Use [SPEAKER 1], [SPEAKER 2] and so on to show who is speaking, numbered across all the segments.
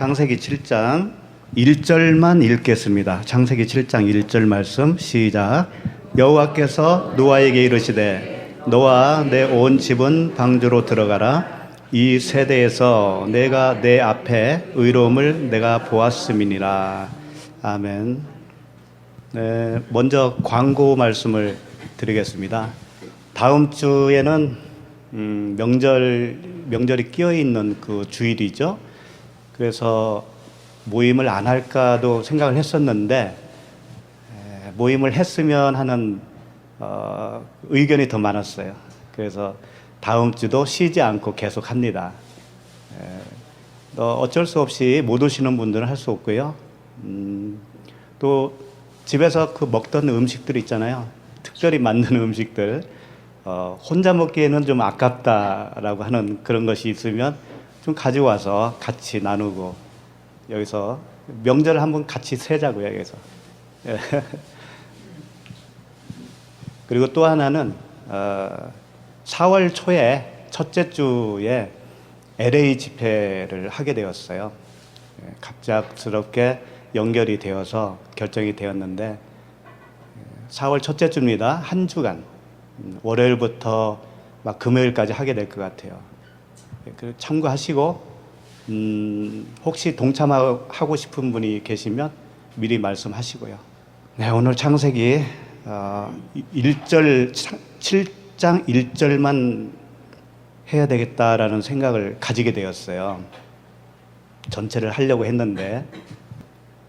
[SPEAKER 1] 창세기 7장 1절만 읽겠습니다. 창세기 7장 1절 말씀 시작. 여호와께서 노아에게 이르시되 너와 내 온 집은 방주로 들어가라. 이 세대에서 내가 내 앞에 의로움을 내가 보았음이니라. 아멘. 네, 먼저 광고 말씀을 드리겠습니다. 다음 주에는 명절이 끼어 있는 그 주일이죠. 그래서 모임을 안 할까도 생각을 했었는데 모임을 했으면 하는 의견이 더 많았어요. 그래서 다음 주도 쉬지 않고 계속 합니다. 어쩔 수 없이 못 오시는 분들은 할 수 없고요. 또 집에서 그 먹던 음식들 있잖아요. 특별히 만든 음식들 혼자 먹기에는 좀 아깝다라고 하는 그런 것이 있으면 좀 가져와서 같이 나누고 여기서 명절을 한번 같이 세자고요. 여기서. 그리고 또 하나는 4월 초에 첫째 주에 LA 집회를 하게 되었어요. 갑작스럽게 연결이 되어서 결정이 되었는데 4월 첫째 주입니다. 한 주간 월요일부터 막 금요일까지 하게 될 것 같아요. 참고하시고 혹시 동참하고 싶은 분이 계시면 미리 말씀하시고요. 네, 오늘 창세기 7장 1절만 해야 되겠다라는 생각을 가지게 되었어요. 전체를 하려고 했는데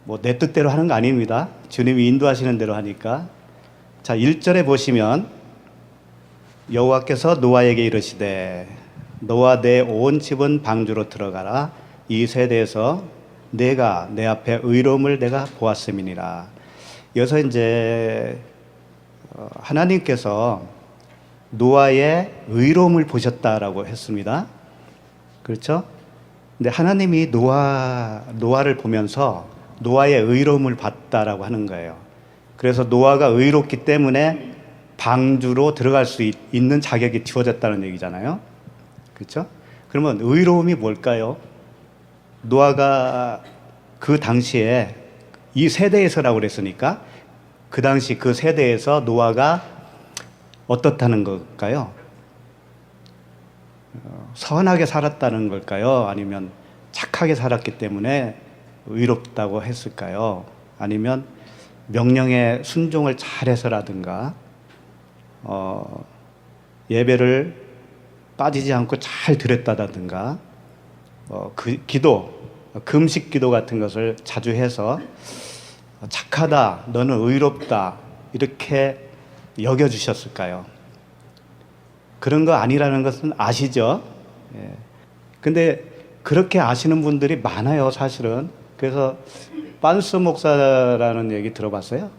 [SPEAKER 1] 뭐 내 뜻대로 하는 거 아닙니다. 주님이 인도하시는 대로 하니까. 자, 1절에 보시면 여호와께서 노아에게 이르시되 너와 내 온 집은 방주로 들어가라. 이 세대에서 내가 내 앞에 의로움을 내가 보았음이니라. 여기서 이제 하나님께서 노아의 의로움을 보셨다라고 했습니다. 그렇죠? 근데 하나님이 노아를 보면서 노아의 의로움을 봤다라고 하는 거예요. 그래서 노아가 의롭기 때문에 방주로 들어갈 수 있는 자격이 주어졌다는 얘기잖아요. 그렇죠? 그러면 의로움이 뭘까요? 노아가 그 당시에 이 세대에서라고 그랬으니까 그 당시 그 세대에서 노아가 어떻다는 걸까요? 선하게 살았다는 걸까요? 아니면 착하게 살았기 때문에 의롭다고 했을까요? 아니면 명령에 순종을 잘해서라든가 예배를 빠지지 않고 잘 드렸다든가 금식 기도 같은 것을 자주 해서 착하다, 너는 의롭다 이렇게 여겨주셨을까요? 그런 거 아니라는 것은 아시죠? 근데 그렇게 아시는 분들이 많아요, 사실은. 그래서 빤스 목사라는 얘기 들어봤어요?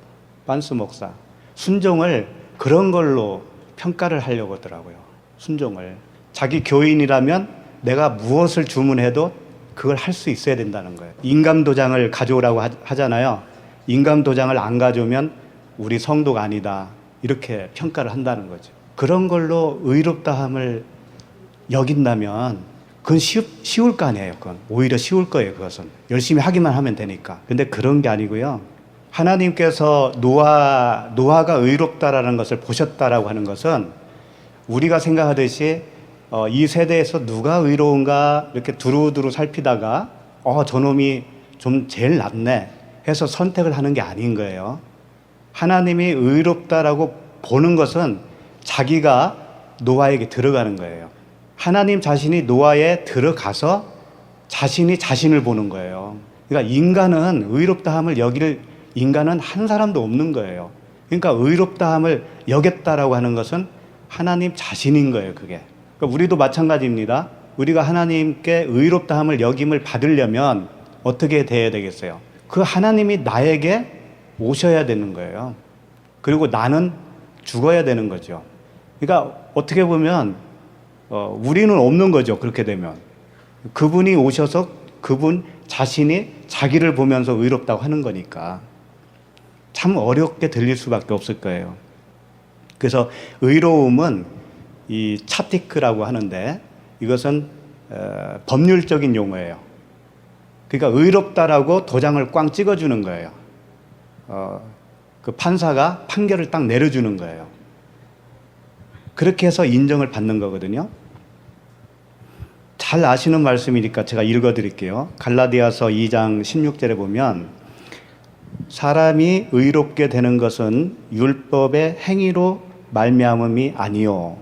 [SPEAKER 1] 빤스 목사. 순종을 그런 걸로 평가를 하려고 하더라고요. 순종을. 자기 교인이라면 내가 무엇을 주문해도 그걸 할 수 있어야 된다는 거예요. 인감도장을 가져오라고 하잖아요. 인감도장을 안 가져오면 우리 성도가 아니다. 이렇게 평가를 한다는 거죠. 그런 걸로 의롭다함을 여긴다면 그건 쉬울 거 아니에요. 그건 오히려 쉬울 거예요. 그것은 열심히 하기만 하면 되니까. 근데 그런 게 아니고요. 하나님께서 노아가 의롭다라는 것을 보셨다라고 하는 것은 우리가 생각하듯이 이 세대에서 누가 의로운가 이렇게 두루두루 살피다가 저놈이 좀 제일 낫네 해서 선택을 하는 게 아닌 거예요. 하나님이 의롭다라고 보는 것은 자기가 노아에게 들어가는 거예요. 하나님 자신이 노아에 들어가서 자신이 자신을 보는 거예요. 그러니까 인간은 의롭다함을 여길 인간은 한 사람도 없는 거예요. 그러니까 의롭다함을 여겼다라고 하는 것은 하나님 자신인 거예요. 그게. 그러니까 우리도 마찬가지입니다. 우리가 하나님께 의롭다함을 여김을 받으려면 어떻게 돼야 되겠어요? 그 하나님이 나에게 오셔야 되는 거예요. 그리고 나는 죽어야 되는 거죠. 그러니까 어떻게 보면 우리는 없는 거죠. 그렇게 되면 그분이 오셔서 그분 자신이 자기를 보면서 의롭다고 하는 거니까 참 어렵게 들릴 수밖에 없을 거예요. 그래서 의로움은 이 차티크라고 하는데 이것은 법률적인 용어예요. 그러니까 의롭다라고 도장을 꽝 찍어주는 거예요. 그 판사가 판결을 딱 내려주는 거예요. 그렇게 해서 인정을 받는 거거든요. 잘 아시는 말씀이니까 제가 읽어드릴게요. 갈라디아서 2장 16절에 보면 사람이 의롭게 되는 것은 율법의 행위로 말미암음이 아니요.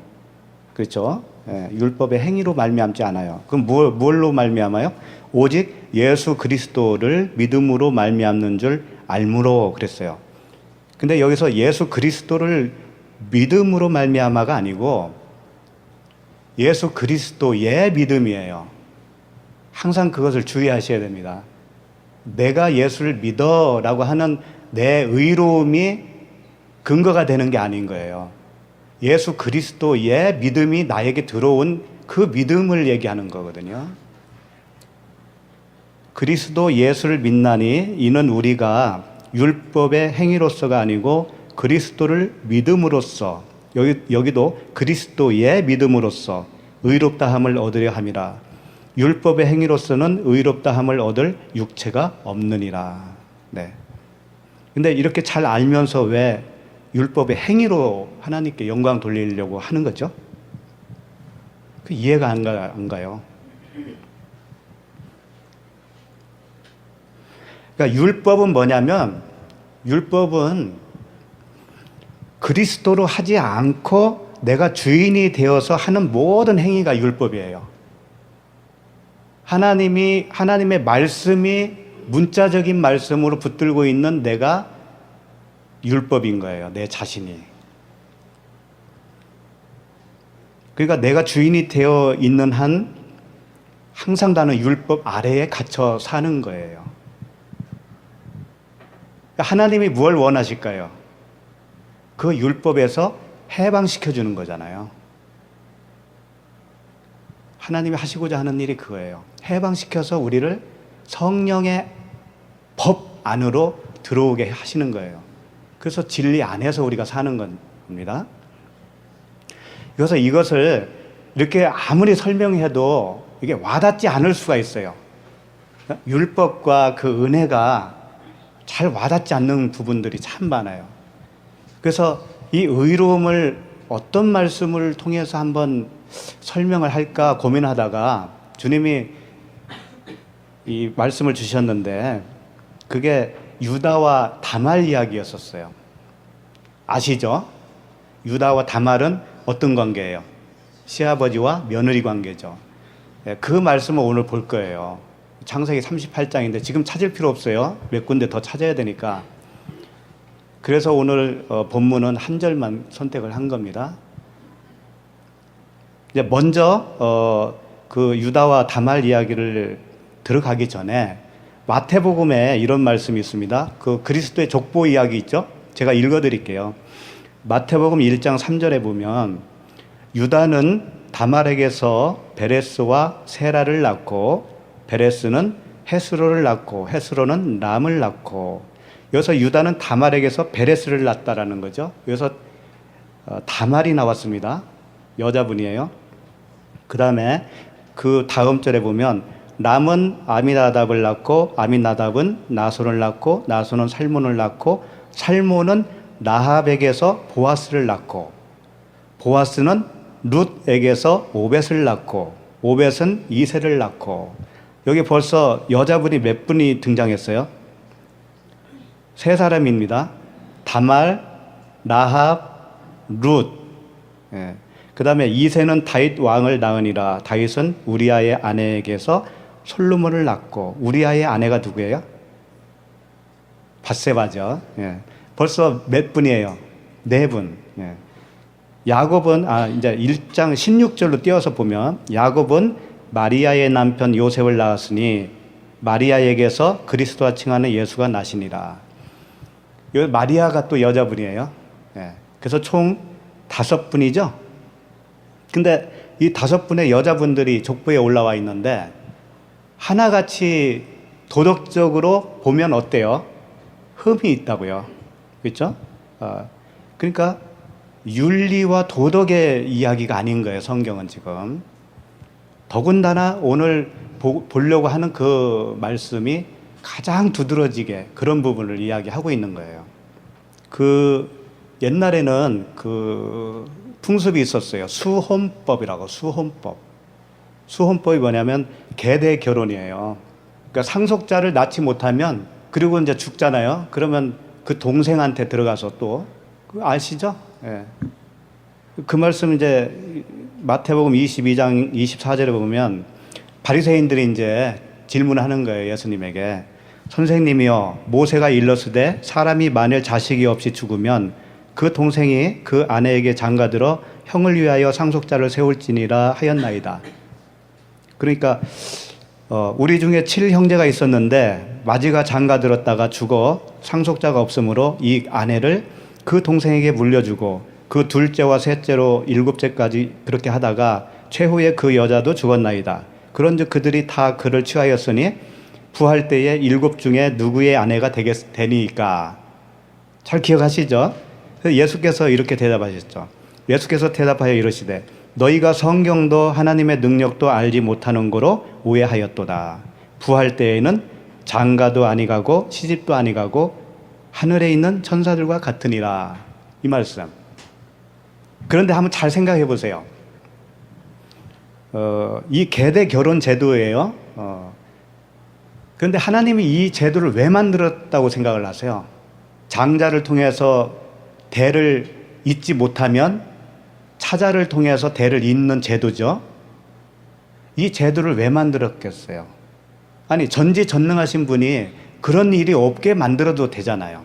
[SPEAKER 1] 그렇죠? 예, 율법의 행위로 말미암지 않아요. 그럼 뭘로 말미암아요? 오직 예수 그리스도를 믿음으로 말미암는 줄 알므로 그랬어요. 근데 여기서 예수 그리스도를 믿음으로 말미암아가 아니고 예수 그리스도의 믿음이에요. 항상 그것을 주의하셔야 됩니다. 내가 예수를 믿어라고 하는 내 의로움이 근거가 되는 게 아닌 거예요. 예수 그리스도의 믿음이 나에게 들어온 그 믿음을 얘기하는 거거든요. 그리스도 예수를 믿나니 이는 우리가 율법의 행위로서가 아니고 그리스도를 믿음으로써, 여기도 그리스도의 믿음으로써 의롭다함을 얻으려 함이라. 율법의 행위로서는 의롭다함을 얻을 육체가 없느니라. 네. 근데 이렇게 잘 알면서 왜 율법의 행위로 하나님께 영광 돌리려고 하는 거죠? 그 이해가 안 가요. 그러니까 율법은 뭐냐면, 율법은 그리스도로 하지 않고 내가 주인이 되어서 하는 모든 행위가 율법이에요. 하나님의 말씀이 문자적인 말씀으로 붙들고 있는 내가 율법인 거예요. 내 자신이. 그러니까 내가 주인이 되어 있는 한 항상 나는 율법 아래에 갇혀 사는 거예요. 하나님이 뭘 원하실까요? 그 율법에서 해방시켜 주는 거잖아요. 하나님이 하시고자 하는 일이 그거예요. 해방시켜서 우리를 성령의 법 안으로 들어오게 하시는 거예요. 그래서 진리 안에서 우리가 사는 겁니다. 그래서 이것을 이렇게 아무리 설명해도 이게 와닿지 않을 수가 있어요. 율법과 그 은혜가 잘 와닿지 않는 부분들이 참 많아요. 그래서 이 의로움을 어떤 말씀을 통해서 한번 설명을 할까 고민하다가 주님이 이 말씀을 주셨는데 그게 유다와 다말 이야기였었어요. 아시죠? 유다와 다말은 어떤 관계예요? 시아버지와 며느리 관계죠. 그 말씀을 오늘 볼 거예요. 창세기 38장인데 지금 찾을 필요 없어요. 몇 군데 더 찾아야 되니까. 그래서 오늘 본문은 한 절만 선택을 한 겁니다. 이제 먼저 그 유다와 다말 이야기를 들어가기 전에 마태복음에 이런 말씀이 있습니다. 그 그리스도의 족보 이야기 있죠? 제가 읽어드릴게요. 마태복음 1장 3절에 보면 유다는 다말에게서 베레스와 세라를 낳고 베레스는 헤스로를 낳고 헤스로는 람을 낳고 여기서 유다는 다말에게서 베레스를 낳았다라는 거죠. 여기서 다말이 나왔습니다. 여자분이에요. 그 다음에 그 다음 절에 보면 람은 아미나답을 낳고 아미나답은 나손을 낳고 나손은 살몬을 낳고 살몬은 라합에게서 보아스를 낳고 보아스는 룻에게서 오벳을 낳고 오벳은 이세를 낳고 여기 벌써 여자분이 몇 분이 등장했어요? 세 사람입니다. 다말, 라합, 룻. 예. 그 다음에 이세는 다윗 왕을 낳으니라. 다윗은 우리아의 아내에게서 솔로몬을 낳고 우리아의 아내가 누구예요? 밧세바죠. 예. 벌써 몇 분이에요? 네 분. 예. 야곱은 이제 1장 16절로 띄어서 보면 야곱은 마리아의 남편 요셉을 낳았으니 마리아에게서 그리스도와 칭하는 예수가 나시니라. 이 마리아가 또 여자분이에요. 예. 그래서 총 5분이죠. 근데 이 5분의 여자분들이 족보에 올라와 있는데 하나같이 도덕적으로 보면 어때요? 흠이 있다고요. 그렇죠? 그러니까 윤리와 도덕의 이야기가 아닌 거예요. 성경은 지금. 더군다나 오늘 보려고 하는 그 말씀이 가장 두드러지게 그런 부분을 이야기하고 있는 거예요. 그 옛날에는 그 풍습이 있었어요. 수혼법이라고. 수혼법이 뭐냐면 계대 결혼이에요. 그러니까 상속자를 낳지 못하면, 그리고 이제 죽잖아요. 그러면 그 동생한테 들어가서 또, 아시죠? 예. 그 말씀 이제 마태복음 22장 24절에 보면 바리새인들이 이제 질문하는 거예요. 예수님에게. 선생님이여, 모세가 일렀으되 사람이 만일 자식이 없이 죽으면 그 동생이 그 아내에게 장가들어 형을 위하여 상속자를 세울지니라 하였나이다. 그러니까 우리 중에 7형제가 있었는데 마지가 장가들었다가 죽어 상속자가 없으므로 이 아내를 그 동생에게 물려주고 그 둘째와 셋째로 일곱째까지 그렇게 하다가 최후에 그 여자도 죽었나이다. 그런즉 그들이 다 그를 취하였으니 부할 때에 7 중에 누구의 아내가 되니까. 잘 기억하시죠? 예수께서 이렇게 대답하셨죠. 예수께서 대답하여 이르시되 너희가 성경도 하나님의 능력도 알지 못하는 거로 오해하였도다. 부할 때에는 장가도 아니가고 시집도 아니가고 하늘에 있는 천사들과 같으니라. 이 말씀. 그런데 한번 잘 생각해 보세요. 이 계대 결혼 제도예요. 그런데 하나님이 이 제도를 왜 만들었다고 생각을 하세요? 장자를 통해서 대를 잇지 못하면 차자를 통해서 대를 잇는 제도죠. 이 제도를 왜 만들었겠어요? 아니, 전지전능하신 분이 그런 일이 없게 만들어도 되잖아요.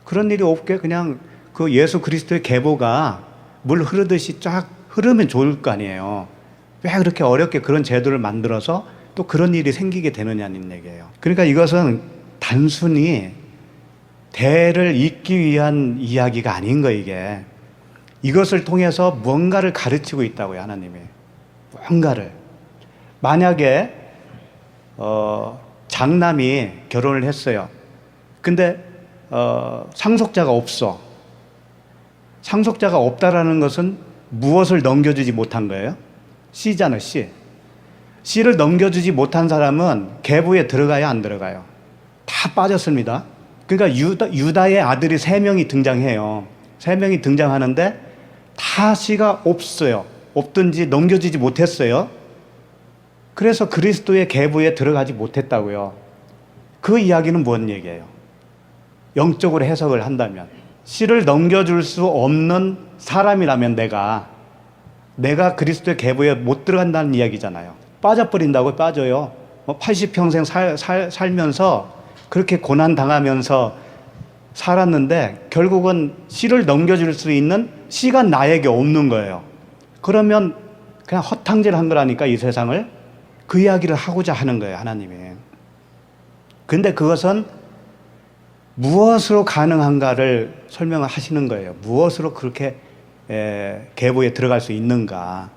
[SPEAKER 1] 그런 일이 없게 그냥 그 예수 그리스도의 계보가 물 흐르듯이 쫙 흐르면 좋을 거 아니에요. 왜 그렇게 어렵게 그런 제도를 만들어서 또 그런 일이 생기게 되느냐는 얘기예요. 그러니까 이것은 단순히 대를 잇기 위한 이야기가 아닌 거, 이게. 이것을 통해서 뭔가를 가르치고 있다고요, 하나님이. 뭔가를. 만약에 장남이 결혼을 했어요. 근데 상속자가 없어. 상속자가 없다라는 것은 무엇을 넘겨주지 못한 거예요? 씨잖아요, 씨. 씨를 넘겨주지 못한 사람은 계보에 들어가요, 안 들어가요? 다 빠졌습니다. 그러니까 유다의 아들이 3명이 등장해요. 3명이 등장하는데 다 씨가 없어요. 없든지 넘겨주지 못했어요. 그래서 그리스도의 계보에 들어가지 못했다고요. 그 이야기는 뭔 얘기예요? 영적으로 해석을 한다면 씨를 넘겨줄 수 없는 사람이라면 내가 그리스도의 계보에 못 들어간다는 이야기잖아요. 빠져버린다고. 빠져요. 80평생 살면서 그렇게 고난당하면서 살았는데 결국은 씨를 넘겨줄 수 있는 씨가 나에게 없는 거예요. 그러면 그냥 허탕질 한 거라니까, 이 세상을. 그 이야기를 하고자 하는 거예요, 하나님이. 근데 그것은 무엇으로 가능한가를 설명을 하시는 거예요. 무엇으로 그렇게 계보에 들어갈 수 있는가.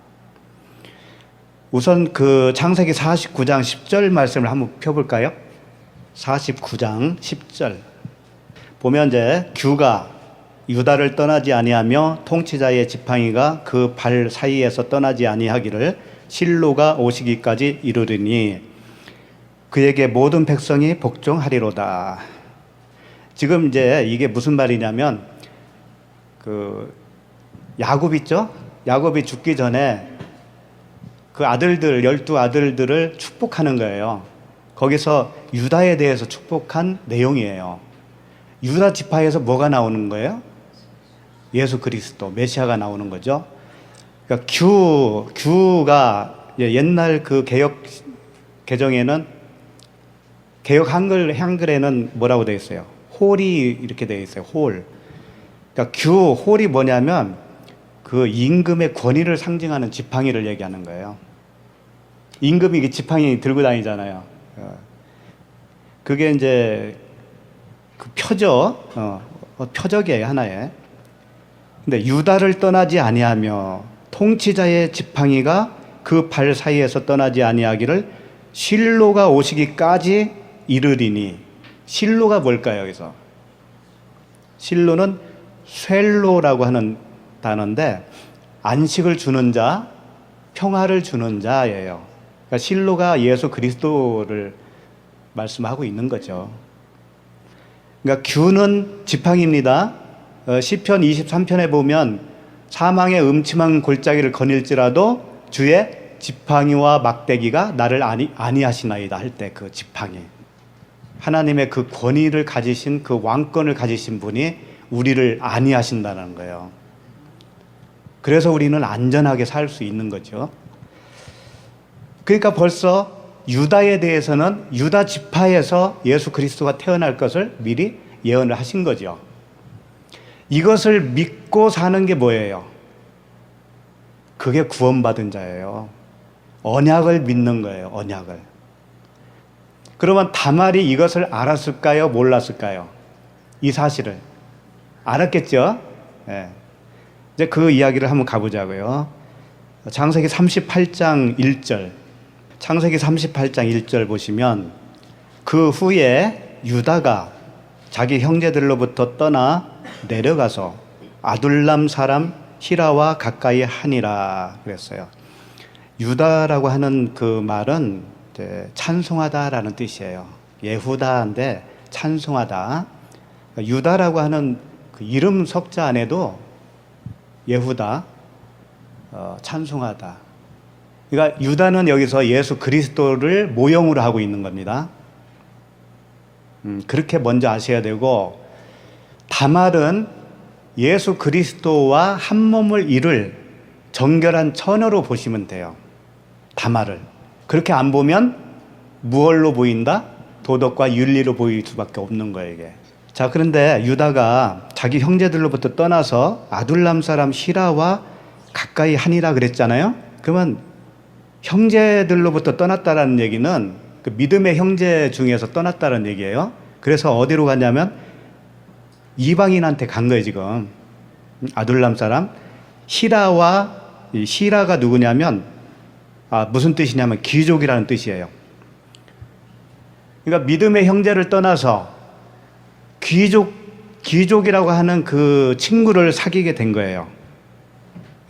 [SPEAKER 1] 우선 그 창세기 49장 10절 말씀을 한번 펴볼까요? 49장 10절 보면 이제 규가 유다를 떠나지 아니하며 통치자의 지팡이가 그 발 사이에서 떠나지 아니하기를 실로가 오시기까지 이르리니 그에게 모든 백성이 복종하리로다. 지금 이제 이게 무슨 말이냐면 그 야곱 있죠? 야곱이 죽기 전에 그 아들들 12아들들을 축복하는 거예요. 거기서 유다에 대해서 축복한 내용이에요. 유다 지파에서 뭐가 나오는 거예요? 예수 그리스도, 메시아가 나오는 거죠. 그러니까 규가 옛날 그 개혁 개정에는, 개혁 한글에는 뭐라고 되어 있어요? 홀이 이렇게 되어 있어요. 홀. 그러니까 홀이 뭐냐면 그 임금의 권위를 상징하는 지팡이를 얘기하는 거예요. 임금이 지팡이 들고 다니잖아요. 그게 이제 그 표적이에요, 하나의. 근데 유다를 떠나지 아니하며 통치자의 지팡이가 그 발 사이에서 떠나지 아니하기를 실로가 오시기까지 이르리니. 실로가 뭘까요, 여기서? 실로는 쉘로라고 하는 단어인데 안식을 주는 자, 평화를 주는 자예요. 그러니까 실로가 예수 그리스도를 말씀하고 있는 거죠. 그러니까 규는 지팡이입니다. 시편 23편에 보면 사망의 음침한 골짜기를 거닐지라도 주의 지팡이와 막대기가 나를 아니하시나이다 할 때 그 지팡이. 하나님의 그 권위를 가지신, 그 왕권을 가지신 분이 우리를 아니하신다는 거예요. 그래서 우리는 안전하게 살 수 있는 거죠. 그러니까 벌써 유다에 대해서는 유다 지파에서 예수 그리스도가 태어날 것을 미리 예언을 하신 거죠. 이것을 믿고 사는 게 뭐예요? 그게 구원받은 자예요. 언약을 믿는 거예요. 언약을. 그러면 다말이 이것을 알았을까요? 몰랐을까요? 이 사실을 알았겠죠? 네. 이제 그 이야기를 한번 가보자고요. 창세기 38장 1절. 창세기 38장 1절 보시면 그 후에 유다가 자기 형제들로부터 떠나 내려가서 아둘람 사람 히라와 가까이 하니라 그랬어요. 유다라고 하는 그 말은 찬송하다라는 뜻이에요. 예후다인데 찬송하다. 유다라고 하는 그 이름 석자 안에도 예후다, 찬송하다. 그러니까 유다는 여기서 예수 그리스도를 모형으로 하고 있는 겁니다. 그렇게 먼저 아셔야 되고, 다말은 예수 그리스도와 한 몸을 이룰 정결한 처녀로 보시면 돼요. 다말을. 그렇게 안 보면 무얼로 보인다? 도덕과 윤리로 보일 수밖에 없는 거예요, 이게. 자, 그런데 유다가 자기 형제들로부터 떠나서 아둘람 사람 히라와 가까이 하니라 그랬잖아요. 그러면 형제들로부터 떠났다라는 얘기는 그 믿음의 형제 중에서 떠났다는 얘기예요. 그래서 어디로 갔냐면 이방인한테 간 거예요, 지금. 아둘람 사람 히라와, 이 히라가 누구냐면 무슨 뜻이냐면 귀족이라는 뜻이에요. 그러니까 믿음의 형제를 떠나서 귀족이라고 하는 그 친구를 사귀게 된 거예요.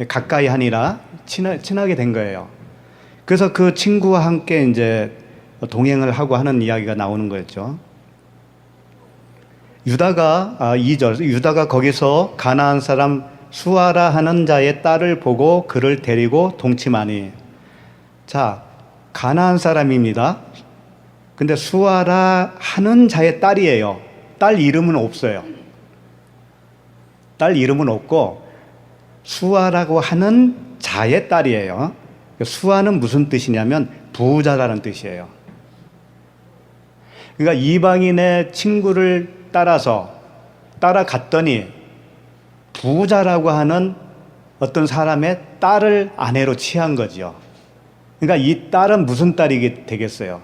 [SPEAKER 1] 가까이 하니라 친하게 된 거예요. 그래서 그 친구와 함께 이제 동행을 하고 하는 이야기가 나오는 거였죠. 유다가 2절 유다가 거기서 가나안 사람 수아라 하는 자의 딸을 보고 그를 데리고 동침하니. 자, 가나안 사람입니다. 근데 수아라 하는 자의 딸이에요. 딸 이름은 없어요. 딸 이름은 없고 수아라고 하는 자의 딸이에요. 수아는 무슨 뜻이냐면 부자라는 뜻이에요. 그러니까 이방인의 친구를 따라갔더니 부자라고 하는 어떤 사람의 딸을 아내로 취한 거죠. 그러니까 이 딸은 무슨 딸이 되겠어요?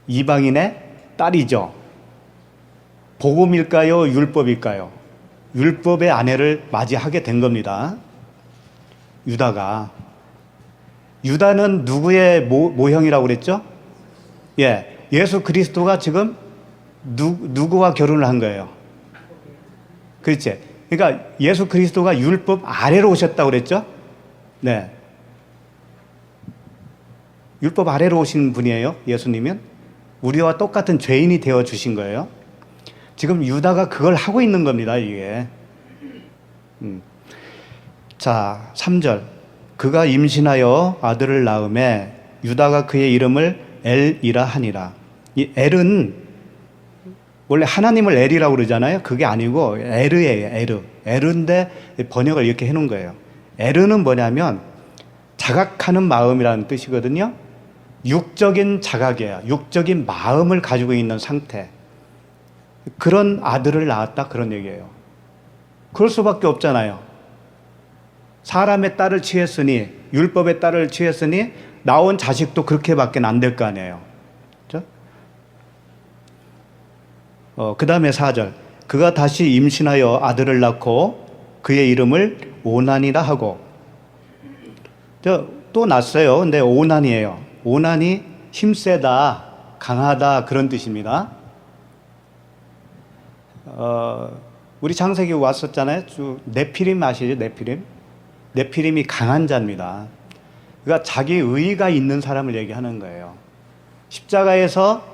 [SPEAKER 1] 이방인의 딸이죠. 복음일까요? 율법일까요? 율법의 아내를 맞이하게 된 겁니다. 유다가. 유다는 누구의 모형이라고 그랬죠? 예수 그리스도가 지금 누구와 결혼을 한 거예요? 그렇지? 그러니까 예수 그리스도가 율법 아래로 오셨다고 그랬죠? 네. 율법 아래로 오신 분이에요, 예수님은. 우리와 똑같은 죄인이 되어 주신 거예요. 지금 유다가 그걸 하고 있는 겁니다, 이게. 자, 3절. 그가 임신하여 아들을 낳음에 유다가 그의 이름을 엘이라 하니라. 이 엘은 원래 하나님을 엘이라고 그러잖아요. 그게 아니고 에르예요, 에르. 에르인데 번역을 이렇게 해놓은 거예요. 에르는 뭐냐면 자각하는 마음이라는 뜻이거든요. 육적인 자각이에요. 육적인 마음을 가지고 있는 상태. 그런 아들을 낳았다, 그런 얘기예요. 그럴 수밖에 없잖아요. 사람의 딸을 취했으니, 율법의 딸을 취했으니 나온 자식도 그렇게밖에 안 될 거 아니에요. 그렇죠? 그 다음에 4절. 그가 다시 임신하여 아들을 낳고 그의 이름을 오난이라 하고. 또 낳았어요. 근데 오난이에요. 오난이 힘세다, 강하다, 그런 뜻입니다. 우리 창세기 왔었잖아요. 네피림 아시죠? 네피림이 강한 자입니다. 그러니까 자기 의의가 있는 사람을 얘기하는 거예요. 십자가에서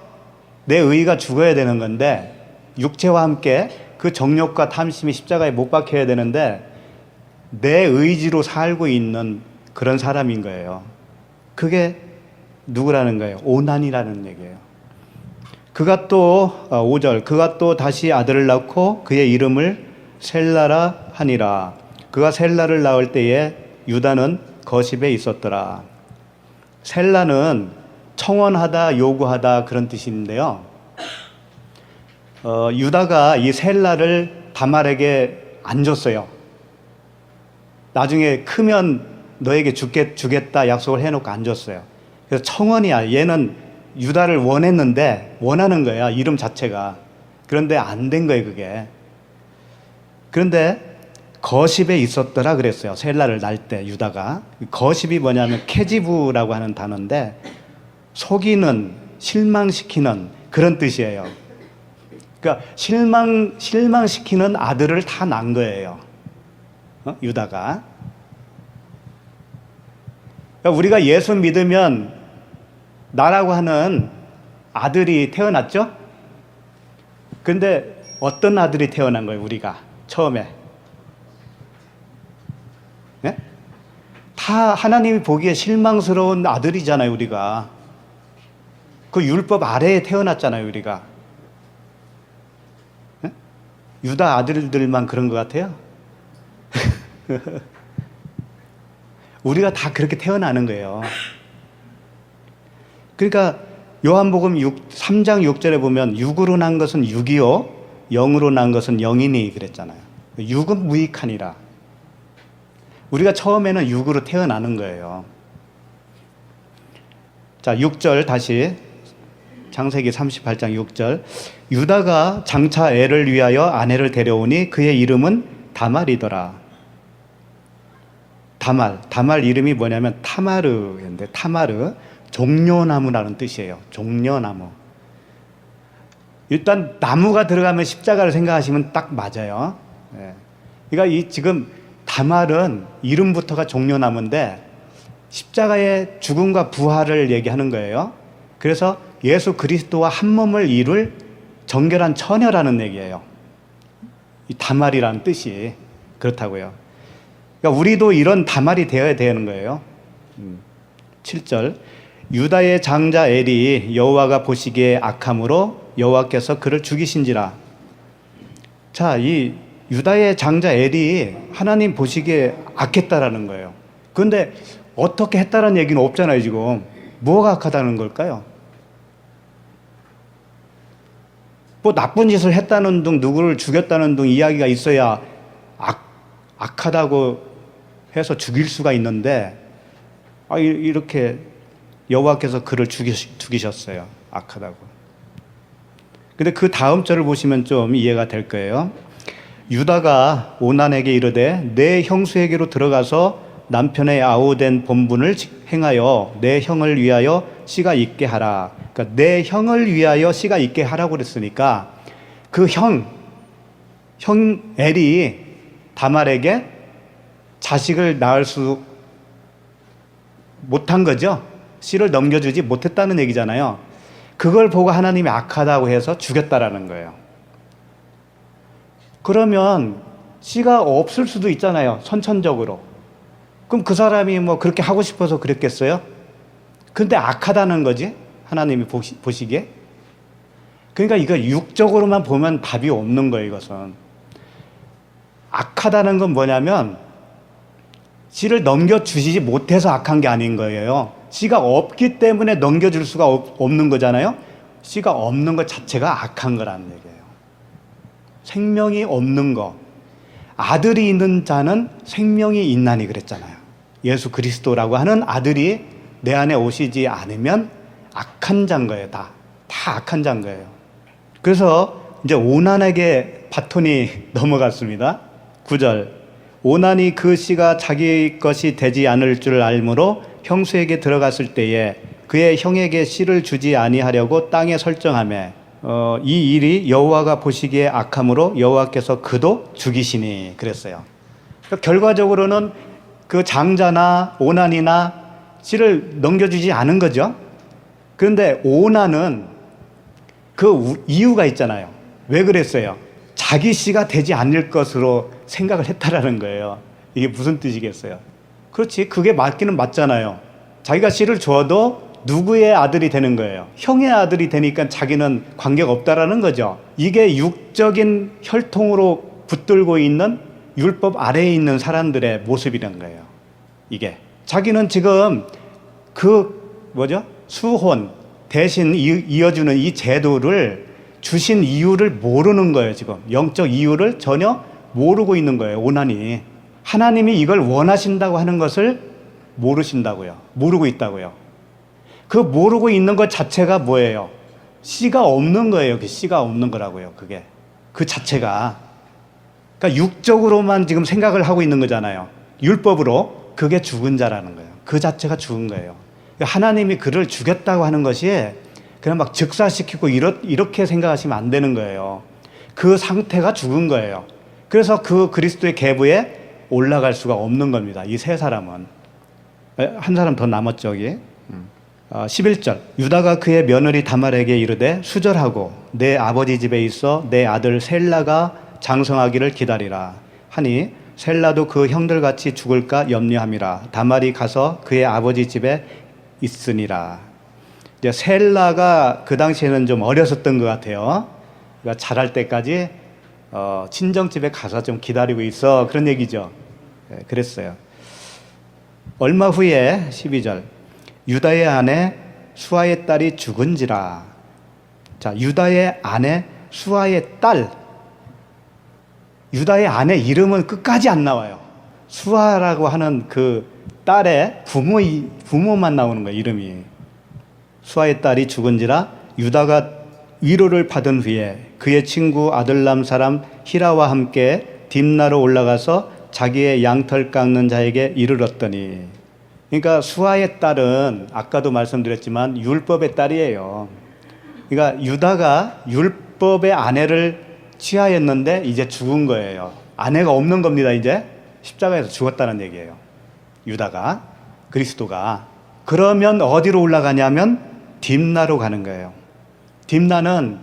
[SPEAKER 1] 내 의의가 죽어야 되는 건데 육체와 함께 그 정욕과 탐심이 십자가에 못 박혀야 되는데 내 의지로 살고 있는 그런 사람인 거예요. 그게 누구라는 거예요? 오난이라는 얘기예요. 그가 또 5절 그가 또 다시 아들을 낳고 그의 이름을 셀라라 하니라. 그가 셀라를 낳을 때에 유다는 거십에 있었더라. 셀라는 청원하다, 요구하다 그런 뜻인데요. 유다가 이 셀라를 다말에게 안 줬어요. 나중에 크면 너에게 주겠다 약속을 해놓고 안 줬어요. 그래서 청원이야. 얘는 유다를 원했는데 원하는 거야, 이름 자체가. 그런데 안 된 거예요, 그게. 그런데 거십에 있었더라 그랬어요. 셀라를 낳을 때 유다가. 거십이 뭐냐면 케지부라고 하는 단어인데 속이는, 실망시키는 그런 뜻이에요. 그러니까 실망시키는 아들을 다 낳은 거예요. 유다가. 그러니까 우리가 예수 믿으면 나라고 하는 아들이 태어났죠? 근데 어떤 아들이 태어난 거예요, 우리가 처음에? 네? 다 하나님이 보기에 실망스러운 아들이잖아요, 우리가. 그 율법 아래에 태어났잖아요, 우리가. 네? 유다 아들들만 그런 것 같아요? 우리가 다 그렇게 태어나는 거예요. 그러니까 요한복음 3장 6절에 보면 육으로 난 것은 육이요 영으로 난 것은 영이니 그랬잖아요. 육은 무익하니라. 우리가 처음에는 육으로 태어나는 거예요. 자, 6절 다시 창세기 38장 6절 유다가 장차 애를 위하여 아내를 데려오니 그의 이름은 다말이더라. 다말 이름이 뭐냐면 타마르인데 타마르 종려나무라는 뜻이에요. 종려나무. 일단 나무가 들어가면 십자가를 생각하시면 딱 맞아요. 예. 그러니까 지금 다말은 이름부터가 종려나무인데 십자가의 죽음과 부활을 얘기하는 거예요. 그래서 예수 그리스도와 한 몸을 이룰 정결한 처녀라는 얘기예요. 이 다말이라는 뜻이 그렇다고요. 그러니까 우리도 이런 다말이 되어야 되는 거예요. 7절 유다의 장자 엘이 여호와가 보시기에 악함으로 여호와께서 그를 죽이신지라. 자, 이 유다의 장자 엘이 하나님 보시기에 악했다라는 거예요. 그런데 어떻게 했다는 얘기는 없잖아요, 지금. 뭐가 악하다는 걸까요? 뭐 나쁜 짓을 했다는 등 누구를 죽였다는 등 이야기가 있어야 악하다고 해서 죽일 수가 있는데 이렇게 여호와께서 그를 죽이셨어요. 악하다고. 근데 그 다음 절을 보시면 좀 이해가 될 거예요. 유다가 오난에게 이르되 내 형수에게로 들어가서 남편의 아우된 본분을 행하여 내 형을 위하여 씨가 있게 하라. 그러니까 내 형을 위하여 씨가 있게 하라고 그랬으니까 그 형 엘이 다말에게 자식을 낳을 수 못한 거죠. 씨를 넘겨주지 못했다는 얘기잖아요. 그걸 보고 하나님이 악하다고 해서 죽였다라는 거예요. 그러면 씨가 없을 수도 있잖아요, 선천적으로. 그럼 그 사람이 뭐 그렇게 하고 싶어서 그랬겠어요? 근데 악하다는 거지, 하나님이 보시기에. 그러니까 이거 육적으로만 보면 답이 없는 거예요, 이것은. 악하다는 건 뭐냐면 씨를 넘겨주시지 못해서 악한 게 아닌 거예요. 씨가 없기 때문에 넘겨줄 수가 없는 거잖아요. 씨가 없는 것 자체가 악한 거라는 얘기예요. 생명이 없는 거. 아들이 있는 자는 생명이 있나니 그랬잖아요. 예수 그리스도라고 하는 아들이 내 안에 오시지 않으면 악한 자인 거예요. 다 악한 자인 거예요. 그래서 이제 오난에게 바톤이 넘어갔습니다. 9절 오난이 그 씨가 자기 것이 되지 않을 줄 알므로 형수에게 들어갔을 때에 그의 형에게 씨를 주지 아니하려고 땅에 설정하며 이 일이 여호와가 보시기에 악함으로 여호와께서 그도 죽이시니 그랬어요. 그러니까 결과적으로는 그 장자나 오난이나 씨를 넘겨주지 않은 거죠. 그런데 오나는 그 이유가 있잖아요. 왜 그랬어요? 자기 씨가 되지 않을 것으로 생각을 했다라는 거예요. 이게 무슨 뜻이겠어요? 그렇지, 그게 맞기는 맞잖아요. 자기가 씨를 줘도 누구의 아들이 되는 거예요? 형의 아들이 되니까 자기는 관계가 없다라는 거죠. 이게 육적인 혈통으로 붙들고 있는 율법 아래에 있는 사람들의 모습이란 거예요. 이게 자기는 지금 수혼 대신 이어주는 이 제도를 주신 이유를 모르는 거예요. 지금 영적 이유를 전혀 모르고 있는 거예요. 오난이 하나님이 이걸 원하신다고 하는 것을 모르신다고요. 모르고 있다고요. 그 모르고 있는 것 자체가 뭐예요? 씨가 없는 거예요. 그 씨가 없는 거라고요. 그게 그 자체가, 그러니까 육적으로만 지금 생각을 하고 있는 거잖아요. 율법으로. 그게 죽은 자라는 거예요. 그 자체가 죽은 거예요. 하나님이 그를 죽였다고 하는 것이 그냥 막 즉사시키고 이렇게 생각하시면 안 되는 거예요. 그 상태가 죽은 거예요. 그래서 그 그리스도의 계보에 올라갈 수가 없는 겁니다. 이 세 사람은. 한 사람 더 남았죠, 여기. 11절. 유다가 그의 며느리 다말에게 이르되 수절하고 내 아버지 집에 있어 내 아들 셀라가 장성하기를 기다리라 하니 셀라도 그 형들같이 죽을까 염려함이라. 다말이 가서 그의 아버지 집에 있으니라. 이제 셀라가 그 당시에는 좀 어렸었던 것 같아요. 그러니까 자랄 때까지 친정집에 가서 좀 기다리고 있어, 그런 얘기죠. 그랬어요. 얼마 후에 12절. 유다의 아내 수아의 딸이 죽은지라. 자, 유다의 아내 수아의 딸. 유다의 아내 이름은 끝까지 안 나와요. 수아라고 하는 그 딸의 부모만 나오는 거예요, 이름이. 수아의 딸이 죽은지라. 유다가 위로를 받은 후에 그의 친구 아들람 사람 히라와 함께 딥나로 올라가서 자기의 양털 깎는 자에게 이르렀더니. 그러니까 수아의 딸은 아까도 말씀드렸지만 율법의 딸이에요. 그러니까 유다가 율법의 아내를 취하였는데 이제 죽은 거예요. 아내가 없는 겁니다. 이제 십자가에서 죽었다는 얘기예요. 유다가, 그리스도가. 그러면 어디로 올라가냐면 딥나로 가는 거예요. 딥나는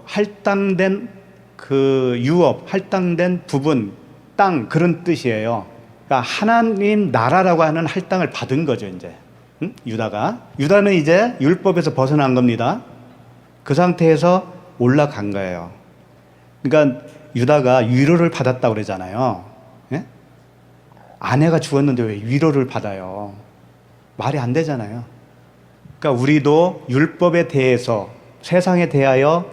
[SPEAKER 1] 할당된 그 유업, 할당된 부분, 땅, 그런 뜻이에요. 그러니까 하나님 나라라고 하는 할당을 받은 거죠, 이제. 유다는 이제 율법에서 벗어난 겁니다. 그 상태에서 올라간 거예요. 그러니까 유다가 위로를 받았다고 그러잖아요. 예? 아내가 죽었는데 왜 위로를 받아요? 말이 안 되잖아요. 그러니까 우리도 율법에 대해서, 세상에 대하여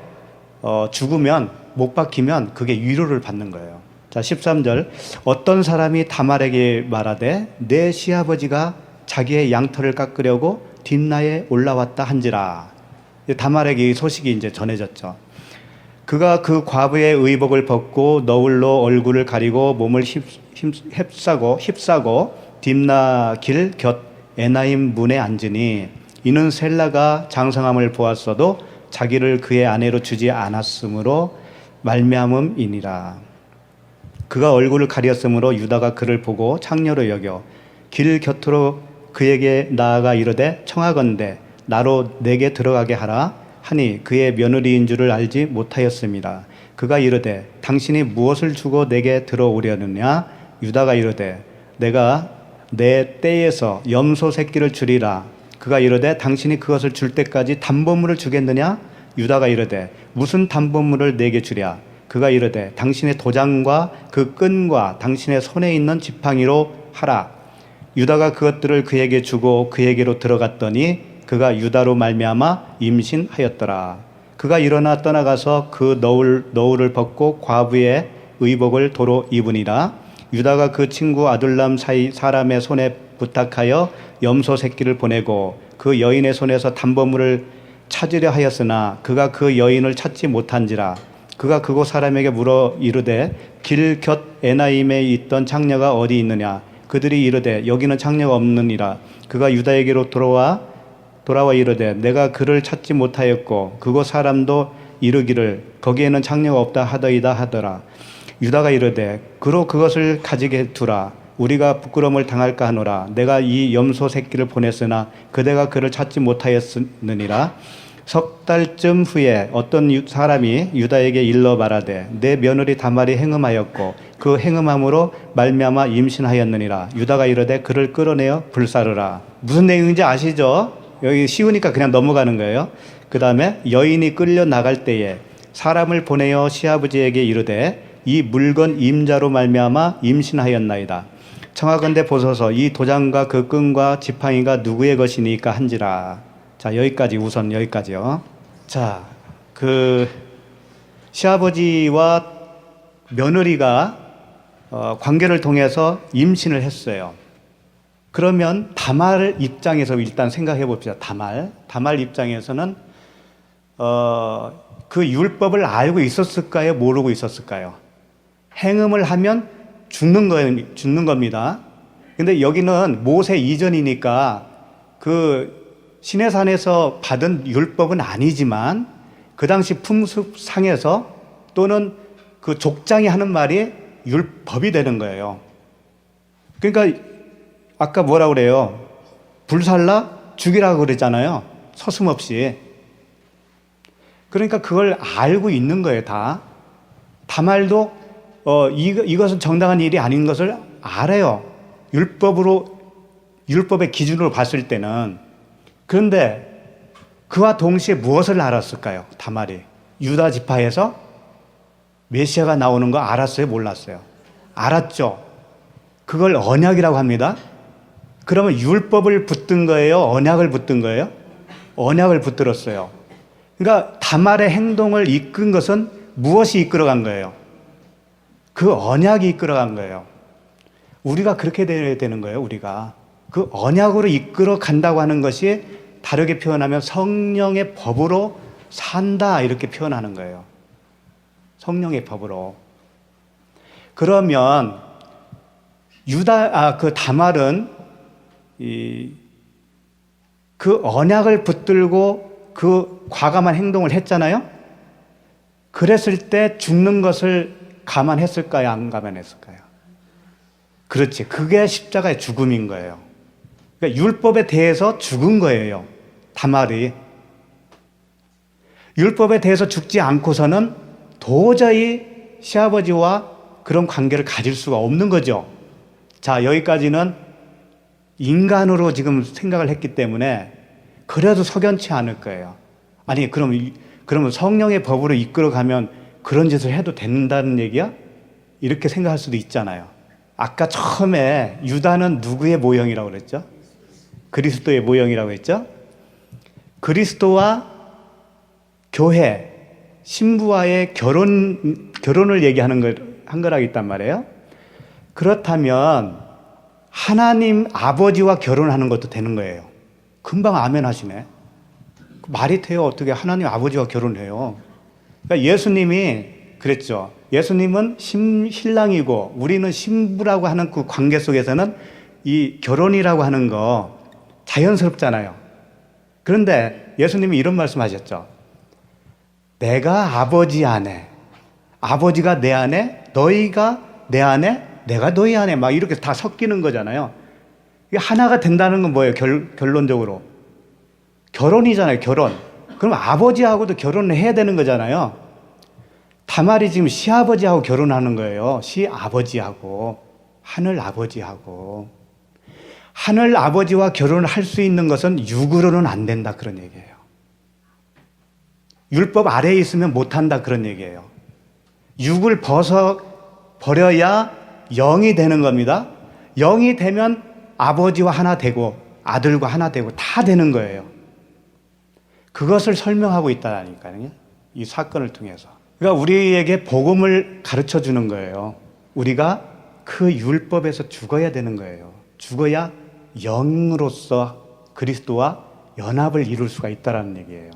[SPEAKER 1] 죽으면, 못 박히면 그게 위로를 받는 거예요. 자, 13절. 어떤 사람이 다말에게 말하되 내 시아버지가 자기의 양털을 깎으려고 딥나에 올라왔다 한지라. 다말에게 이 소식이 이제 전해졌죠. 그가 그 과부의 의복을 벗고 너울로 얼굴을 가리고 몸을 휩싸고 딥나 길 곁 에나임 문에 앉으니 이는 셀라가 장성함을 보았어도 자기를 그의 아내로 주지 않았으므로 말미암음이니라. 그가 얼굴을 가렸으므로 유다가 그를 보고 창녀로 여겨 길 곁으로 그에게 나아가 이르되 청하건대 나로 내게 들어가게 하라 하니 그의 며느리인 줄을 알지 못하였습니다. 그가 이르되 당신이 무엇을 주고 내게 들어오려느냐? 유다가 이르되 내가 내 떼에서 염소 새끼를 주리라. 그가 이르되 당신이 그것을 줄 때까지 담보물을 주겠느냐? 유다가 이르되 무슨 담보물을 내게 주랴? 그가 이르되 당신의 도장과 그 끈과 당신의 손에 있는 지팡이로 하라. 유다가 그것들을 그에게 주고 그에게로 들어갔더니 그가 유다로 말미암아 임신하였더라. 그가 일어나 떠나가서 그 너울을 벗고 과부의 의복을 도로 입으니라. 유다가 그 친구 아둘람 사람의 손에 부탁하여 염소 새끼를 보내고 그 여인의 손에서 담보물을 찾으려 하였으나 그가 그 여인을 찾지 못한지라. 그가 그곳 사람에게 물어 이르되 길 곁 에나임에 있던 창녀가 어디 있느냐? 그들이 이르되 여기는 창녀가 없느니라. 그가 유다에게로 돌아와 이르되 내가 그를 찾지 못하였고 그곳 사람도 이르기를 거기에는 창녀가 없다 하더이다 하더라. 유다가 이르되 그로 그것을 가지게 두라. 우리가 부끄러움을 당할까 하노라. 내가 이 염소 새끼를 보냈으나 그대가 그를 찾지 못하였느니라. 석 달쯤 후에 어떤 사람이 유다에게 일러 말하되 내 며느리 다말이 행음하였고 그 행음함으로 말미암아 임신하였느니라. 유다가 이르되 그를 끌어내어 불사르라. 무슨 내용인지 아시죠? 여기 쉬우니까 그냥 넘어가는 거예요. 그 다음에 여인이 끌려 나갈 때에 사람을 보내어 시아버지에게 이르되 이 물건 임자로 말미암아 임신하였나이다. 청하건대 보소서 이 도장과 그 끈과 지팡이가 누구의 것이니까 한지라. 자, 여기까지 우선 여기까지요. 자, 그 시아버지와 며느리가 관계를 통해서 임신을 했어요. 그러면 다말 입장에서 일단 생각해 봅시다. 다말 입장에서는 그 율법을 알고 있었을까요? 모르고 있었을까요? 행음을 하면 죽는 겁니다. 근데 여기는 모세 이전이니까 그 시내산에서 받은 율법은 아니지만 그 당시 풍습상에서 또는 그 족장이 하는 말이 율법이 되는 거예요. 그러니까 아까 뭐라 그래요? 불살라 죽이라고 그랬잖아요. 서슴없이. 그러니까 그걸 알고 있는 거예요, 다. 다말도 이것은 정당한 일이 아닌 것을 알아요. 율법의 기준으로 봤을 때는. 그런데 그와 동시에 무엇을 알았을까요? 다말이. 유다 지파에서 메시아가 나오는 거 알았어요? 몰랐어요? 알았죠. 그걸 언약이라고 합니다. 그러면 율법을 붙든 거예요? 언약을 붙든 거예요? 언약을 붙들었어요. 그러니까 다말의 행동을 이끈 것은 무엇이 이끌어간 거예요? 그 언약이 이끌어간 거예요. 우리가 그렇게 되어야 되는 거예요. 우리가 그 언약으로 이끌어 간다고 하는 것이 다르게 표현하면 성령의 법으로 산다 이렇게 표현하는 거예요. 성령의 법으로. 그러면 그 다말은 그 언약을 붙들고 그 과감한 행동을 했잖아요. 그랬을 때 죽는 것을 감안했을까요? 안 감안했을까요? 그렇지. 그게 십자가의 죽음인 거예요. 그러니까 율법에 대해서 죽은 거예요. 다말이. 율법에 대해서 죽지 않고서는 도저히 시아버지와 그런 관계를 가질 수가 없는 거죠. 자, 여기까지는 인간으로 지금 생각을 했기 때문에 그래도 석연치 않을 거예요. 아니, 그러면 성령의 법으로 이끌어가면 그런 짓을 해도 된다는 얘기야? 이렇게 생각할 수도 있잖아요. 아까 처음에 유다는 누구의 모형이라고 그랬죠? 그리스도의 모형이라고 했죠? 그리스도와 교회, 신부와의 결혼을 얘기하는 한 거라고 있단 말이에요. 그렇다면 하나님 아버지와 결혼하는 것도 되는 거예요. 금방 아멘 하시네. 말이 돼요. 어떻게 하나님 아버지와 결혼해요? 그러니까 예수님이 그랬죠. 예수님은 신랑이고 우리는 신부라고 하는 그 관계 속에서는 이 결혼이라고 하는 거 자연스럽잖아요. 그런데 예수님이 이런 말씀 하셨죠. 내가 아버지 안에, 아버지가 내 안에, 너희가 내 안에, 내가 너희 안에 막 이렇게 다 섞이는 거잖아요. 이게 하나가 된다는 건 뭐예요? 결론적으로. 결혼이잖아요, 결혼. 그럼 아버지하고도 결혼을 해야 되는 거잖아요. 다말이 지금 시아버지하고 결혼하는 거예요. 시아버지하고, 하늘 아버지하고. 하늘 아버지와 결혼을 할 수 있는 것은 육으로는 안 된다, 그런 얘기예요. 율법 아래에 있으면 못한다, 그런 얘기예요. 육을 버려야 영이 되는 겁니다. 영이 되면 아버지와 하나 되고 아들과 하나 되고 다 되는 거예요. 그것을 설명하고 있다니까요. 이 사건을 통해서. 그러니까 우리에게 복음을 가르쳐 주는 거예요. 우리가 그 율법에서 죽어야 되는 거예요. 죽어야 영으로서 그리스도와 연합을 이룰 수가 있다는 얘기예요.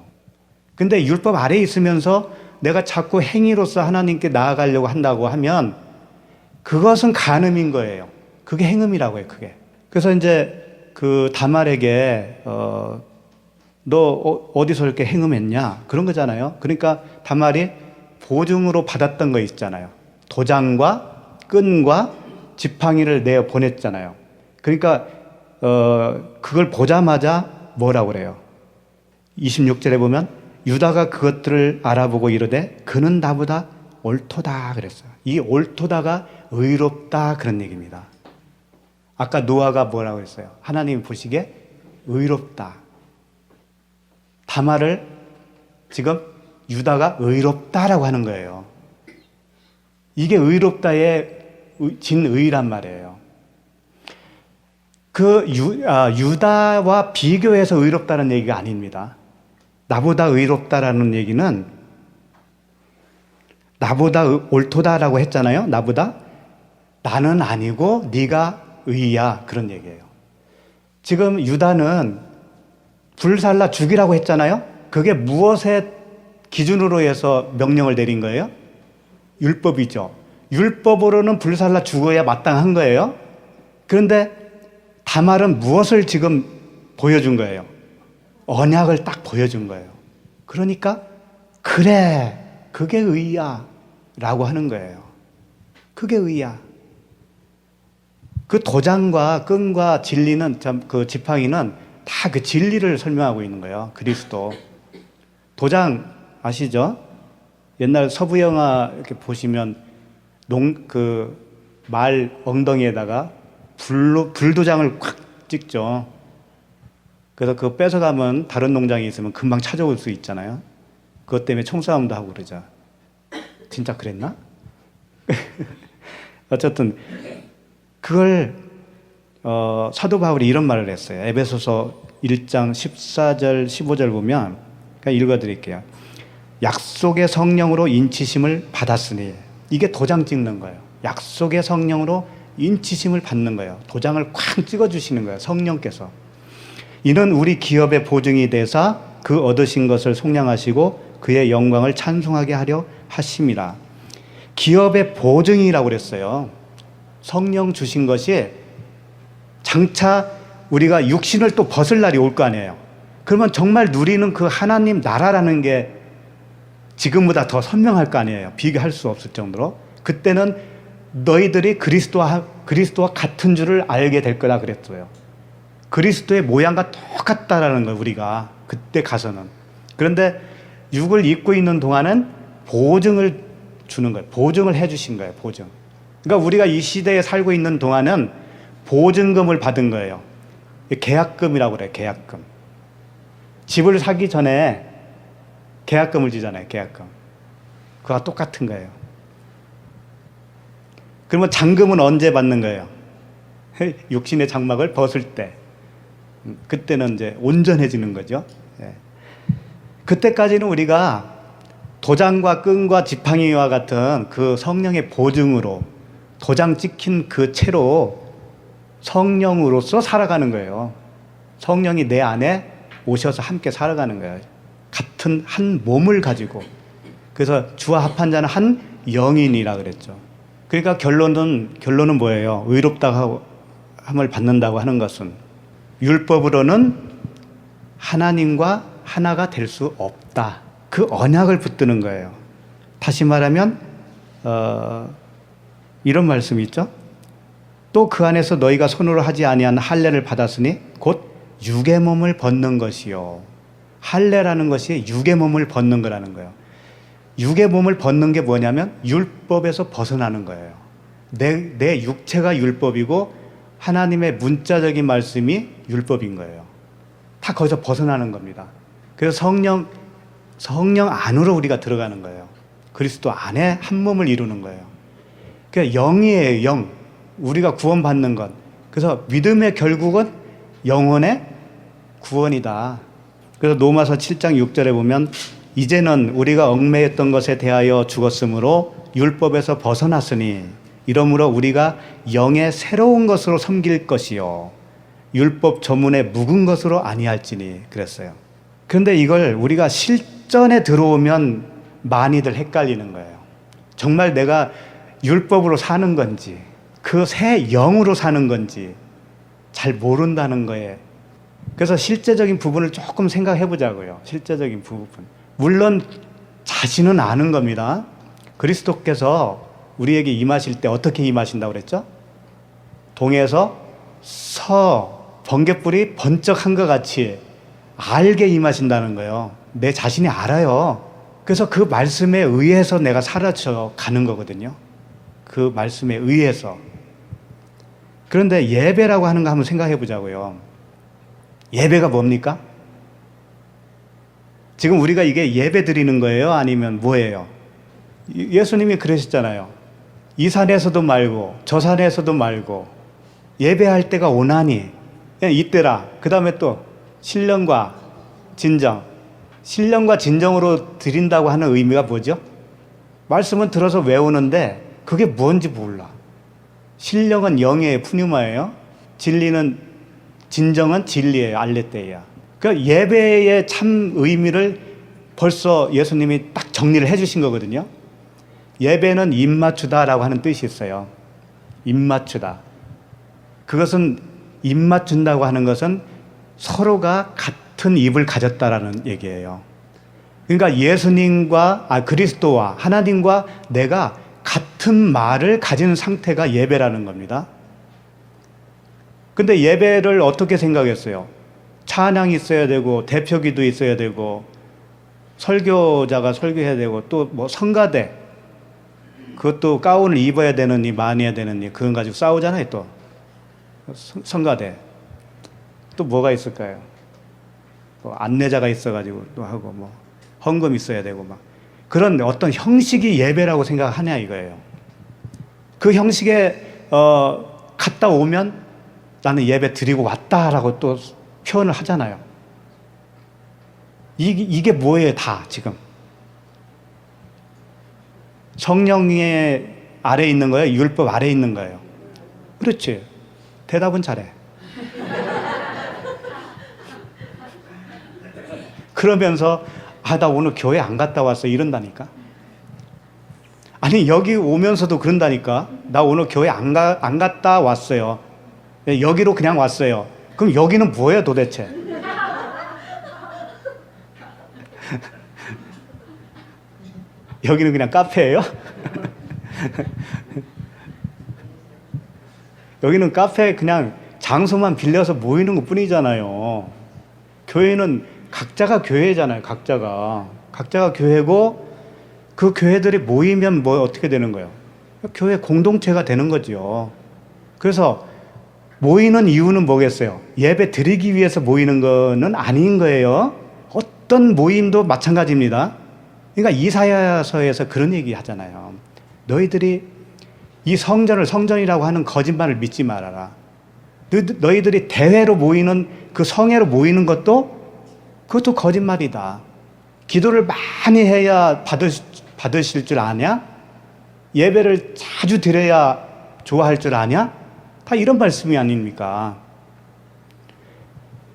[SPEAKER 1] 근데 율법 아래에 있으면서 내가 자꾸 행위로서 하나님께 나아가려고 한다고 하면 그것은 간음인 거예요. 그게 행음이라고 해요, 그게. 그래서 이제 그 다말에게 너 어디서 이렇게 행음했냐? 그런 거잖아요. 그러니까 다말이 보증으로 받았던 거 있잖아요. 도장과 끈과 지팡이를 내어 보냈잖아요. 그러니까 그걸 보자마자 뭐라고 그래요? 26절에 보면 유다가 그것들을 알아보고 이르되 그는 나보다 옳도다 그랬어요. 이 옳도다가 의롭다 그런 얘기입니다. 아까 노아가 뭐라고 했어요? 하나님이 보시기에 의롭다. 다말을 지금 유다가 의롭다라고 하는 거예요. 이게 의롭다의 진의란 말이에요. 유다와 비교해서 의롭다는 얘기가 아닙니다. 나보다 의롭다라는 얘기는 나보다 옳도다라고 했잖아요. 나보다 나는 아니고 네가 의야 그런 얘기예요. 지금 유다는 불살라 죽이라고 했잖아요. 그게 무엇의 기준으로 해서 명령을 내린 거예요? 율법이죠. 율법으로는 불살라 죽어야 마땅한 거예요. 그런데 다말은 무엇을 지금 보여준 거예요? 언약을 딱 보여준 거예요. 그러니까 그래 그게 의야 라고 하는 거예요. 그게 의야. 그 도장과 끈과 진리는 그 지팡이는 다 그 진리를 설명하고 있는 거예요. 그리스도. 도장 아시죠? 옛날 서부 영화 이렇게 보시면 말 엉덩이에다가 불도장을 콱 찍죠. 그래서 그거 뺏어가면 다른 농장에 있으면 금방 찾아올 수 있잖아요. 그것 때문에 총싸움도 하고 그러죠. 진짜 그랬나? 어쨌든 그걸 사도 바울이 이런 말을 했어요. 에베소서 1장 14절 15절 보면 읽어드릴게요. 약속의 성령으로 인치심을 받았으니 이게 도장 찍는 거예요. 약속의 성령으로 인치심을 받는 거예요. 도장을 쾅 찍어주시는 거예요. 성령께서. 이는 우리 기업의 보증이 되사 그 얻으신 것을 속량하시고 그의 영광을 찬송하게 하려 하심이라. 기업의 보증이라고 그랬어요. 성령 주신 것이 장차 우리가 육신을 또 벗을 날이 올 거 아니에요. 그러면 정말 누리는 그 하나님 나라라는 게 지금보다 더 선명할 거 아니에요. 비교할 수 없을 정도로. 그때는 너희들이 그리스도와 같은 줄을 알게 될 거다 그랬어요. 그리스도의 모양과 똑같다라는 거예요. 우리가 그때 가서는. 그런데 육을 입고 있는 동안은 보증을 주는 거예요. 보증을 해주신 거예요. 보증. 그러니까 우리가 이 시대에 살고 있는 동안은 보증금을 받은 거예요. 계약금이라고 그래요. 계약금. 집을 사기 전에 계약금을 주잖아요. 계약금. 그거와 똑같은 거예요. 그러면 잔금은 언제 받는 거예요? 육신의 장막을 벗을 때. 그때는 이제 온전해지는 거죠. 그때까지는 우리가 도장과 끈과 지팡이와 같은 그 성령의 보증으로 도장 찍힌 그 채로 성령으로서 살아가는 거예요. 성령이 내 안에 오셔서 함께 살아가는 거예요. 같은 한 몸을 가지고. 그래서 주와 합한 자는 한 영인이라 그랬죠. 그러니까 결론은 뭐예요? 의롭다 함을 받는다고 하는 것은 율법으로는 하나님과 하나가 될 수 없다. 그 언약을 붙드는 거예요. 다시 말하면 이런 말씀이 있죠. 또 그 안에서 너희가 손으로 하지 아니한 할례를 받았으니 곧 육의 몸을 벗는 것이요. 할례라는 것이 육의 몸을 벗는 거라는 거예요. 육의 몸을 벗는 게 뭐냐면 율법에서 벗어나는 거예요. 내 육체가 율법이고 하나님의 문자적인 말씀이 율법인 거예요. 다 거기서 벗어나는 겁니다. 그래서 성령 안으로 우리가 들어가는 거예요. 그리스도 안에 한 몸을 이루는 거예요. 그러니까 영이에요. 영. 우리가 구원받는 것. 그래서 믿음의 결국은 영혼의 구원이다. 그래서 로마서 7장 6절에 보면 이제는 우리가 얽매였던 것에 대하여 죽었으므로 율법에서 벗어났으니 이러므로 우리가 영의 새로운 것으로 섬길 것이요 율법 조문에 묵은 것으로 아니할지니 그랬어요. 그런데 이걸 우리가 실전에 들어오면 많이들 헷갈리는 거예요. 정말 내가 율법으로 사는 건지 그 새 영으로 사는 건지 잘 모른다는 거예요. 그래서 실제적인 부분을 조금 생각해 보자고요. 실제적인 부분. 물론 자신은 아는 겁니다. 그리스도께서 우리에게 임하실 때 어떻게 임하신다고 그랬죠? 동에서 번갯불이 번쩍한 것 같이 알게 임하신다는 거예요. 내 자신이 알아요. 그래서 그 말씀에 의해서 내가 사라져 가는 거거든요. 그 말씀에 의해서. 그런데 예배라고 하는 거 한번 생각해 보자고요. 예배가 뭡니까? 지금 우리가 이게 예배 드리는 거예요? 아니면 뭐예요? 예수님이 그러셨잖아요. 이 산에서도 말고 저 산에서도 말고 예배할 때가 오나니 그냥 이때라. 그 다음에 또 신령과 진정. 신령과 진정으로 드린다고 하는 의미가 뭐죠? 말씀은 들어서 외우는데 그게 뭔지 몰라. 신령은 영의 푸뉴마예요. 진정은 진리예요. 알레테이야. 그러니까 예배의 참 의미를 벌써 예수님이 딱 정리를 해주신 거거든요. 예배는 입 맞추다라고 하는 뜻이 있어요. 입 맞추다. 그것은 입 맞춘다고 하는 것은 서로가 같은 입을 가졌다라는 얘기예요. 그러니까 그리스도와 하나님과 내가 같은 말을 가진 상태가 예배라는 겁니다. 근데 예배를 어떻게 생각했어요? 찬양이 있어야 되고 대표기도 있어야 되고 설교자가 설교해야 되고 또 뭐 성가대 그것도 가운을 입어야 되느니 많이 해야 되느니 그건 가지고 싸우잖아요. 또 성가대 또 뭐가 있을까요? 또 안내자가 있어가지고 또 하고 뭐 헌금 있어야 되고 막 그런 어떤 형식이 예배라고 생각하냐 이거예요. 그 형식에 갔다 오면 나는 예배 드리고 왔다라고 또 표현을 하잖아요. 이게 뭐예요? 다 지금 성령의 아래에 있는 거예요? 율법 아래에 있는 거예요? 그렇지. 대답은 잘해. 그러면서 나 오늘 교회 안 갔다 왔어 이런다니까. 아니 여기 오면서도 그런다니까. 나 오늘 교회 안 갔다 왔어요. 여기로 그냥 왔어요. 그럼 여기는 뭐예요 도대체? 여기는 그냥 카페예요? 여기는 카페 그냥 장소만 빌려서 모이는 것 뿐이잖아요. 교회는 각자가 교회잖아요. 각자가 교회고 그 교회들이 모이면 뭐 어떻게 되는 거예요? 교회 공동체가 되는 거죠. 그래서 모이는 이유는 뭐겠어요? 예배 드리기 위해서 모이는 거는 아닌 거예요. 어떤 모임도 마찬가지입니다. 그러니까 이사야서에서 그런 얘기 하잖아요. 너희들이 이 성전이라고 하는 거짓말을 믿지 말아라. 너희들이 대회로 모이는 그 성회로 모이는 그것도 거짓말이다. 기도를 많이 해야 받으실 줄 아냐? 예배를 자주 드려야 좋아할 줄 아냐? 다 이런 말씀이 아닙니까?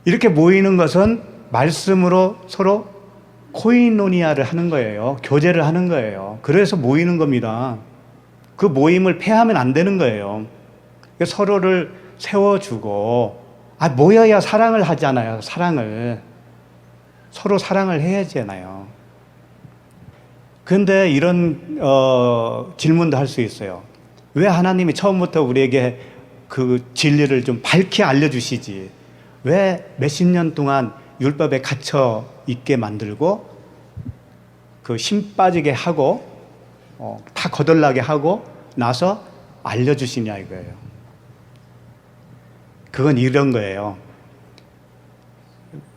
[SPEAKER 1] 이렇게 모이는 것은 말씀으로 서로 코이노니아를 하는 거예요. 교제를 하는 거예요. 그래서 모이는 겁니다. 그 모임을 폐하면 안 되는 거예요. 서로를 세워주고 모여야 사랑을 하잖아요. 서로 사랑을 해야잖아요. 그런데 이런 질문도 할 수 있어요. 왜 하나님이 처음부터 우리에게 그 진리를 좀 밝게 알려주시지? 왜 몇십 년 동안 율법에 갇혀 있게 만들고 그 힘 빠지게 하고 다 거덜나게 하고 나서 알려주시냐 이거예요. 그건 이런 거예요.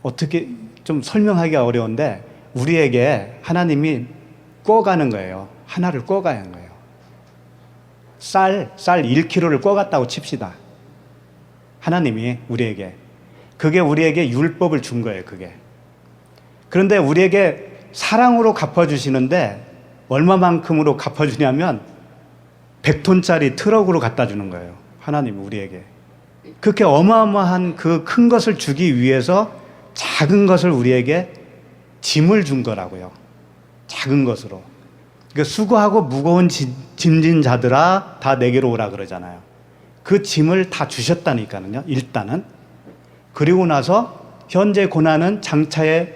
[SPEAKER 1] 어떻게 좀 설명하기가 어려운데 우리에게 하나님이 꿔가는 거예요. 하나를 꿔가는 거예요. 쌀 1kg를 꿔갔다고 칩시다. 하나님이 우리에게. 그게 우리에게 율법을 준 거예요. 그게. 그런데 우리에게 사랑으로 갚아주시는데 얼마만큼으로 갚아주냐면 100톤짜리 트럭으로 갖다 주는 거예요. 하나님이 우리에게. 그렇게 어마어마한 그 큰 것을 주기 위해서 작은 것을 우리에게 짐을 준 거라고요. 작은 것으로. 그러니까 수고하고 무거운 짐진 자들아 다 내게로 오라 그러잖아요. 그 짐을 다 주셨다니까요. 일단은. 그리고 나서 현재 고난은 장차에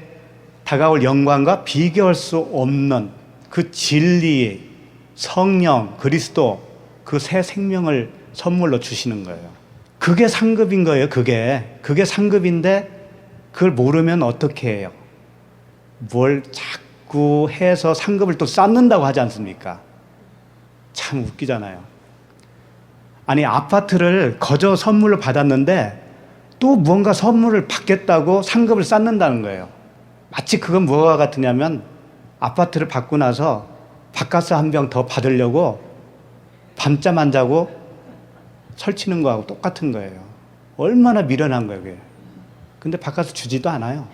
[SPEAKER 1] 다가올 영광과 비교할 수 없는 그 진리, 성령, 그리스도 그 새 생명을 선물로 주시는 거예요. 그게 상급인 거예요. 그게 상급인데 그걸 모르면 어떻게 해요? 뭘 자꾸 해서 상급을 또 쌓는다고 하지 않습니까? 참 웃기잖아요. 아니, 아파트를 거저 선물로 받았는데 또 무언가 선물을 받겠다고 상급을 쌓는다는 거예요. 마치 그건 뭐가 같으냐면 아파트를 받고 나서 바카스 한 병 더 받으려고 밤잠 안 자고 설치는 거하고 똑같은 거예요. 얼마나 미련한 거예요, 그게. 근데 바카스 주지도 않아요.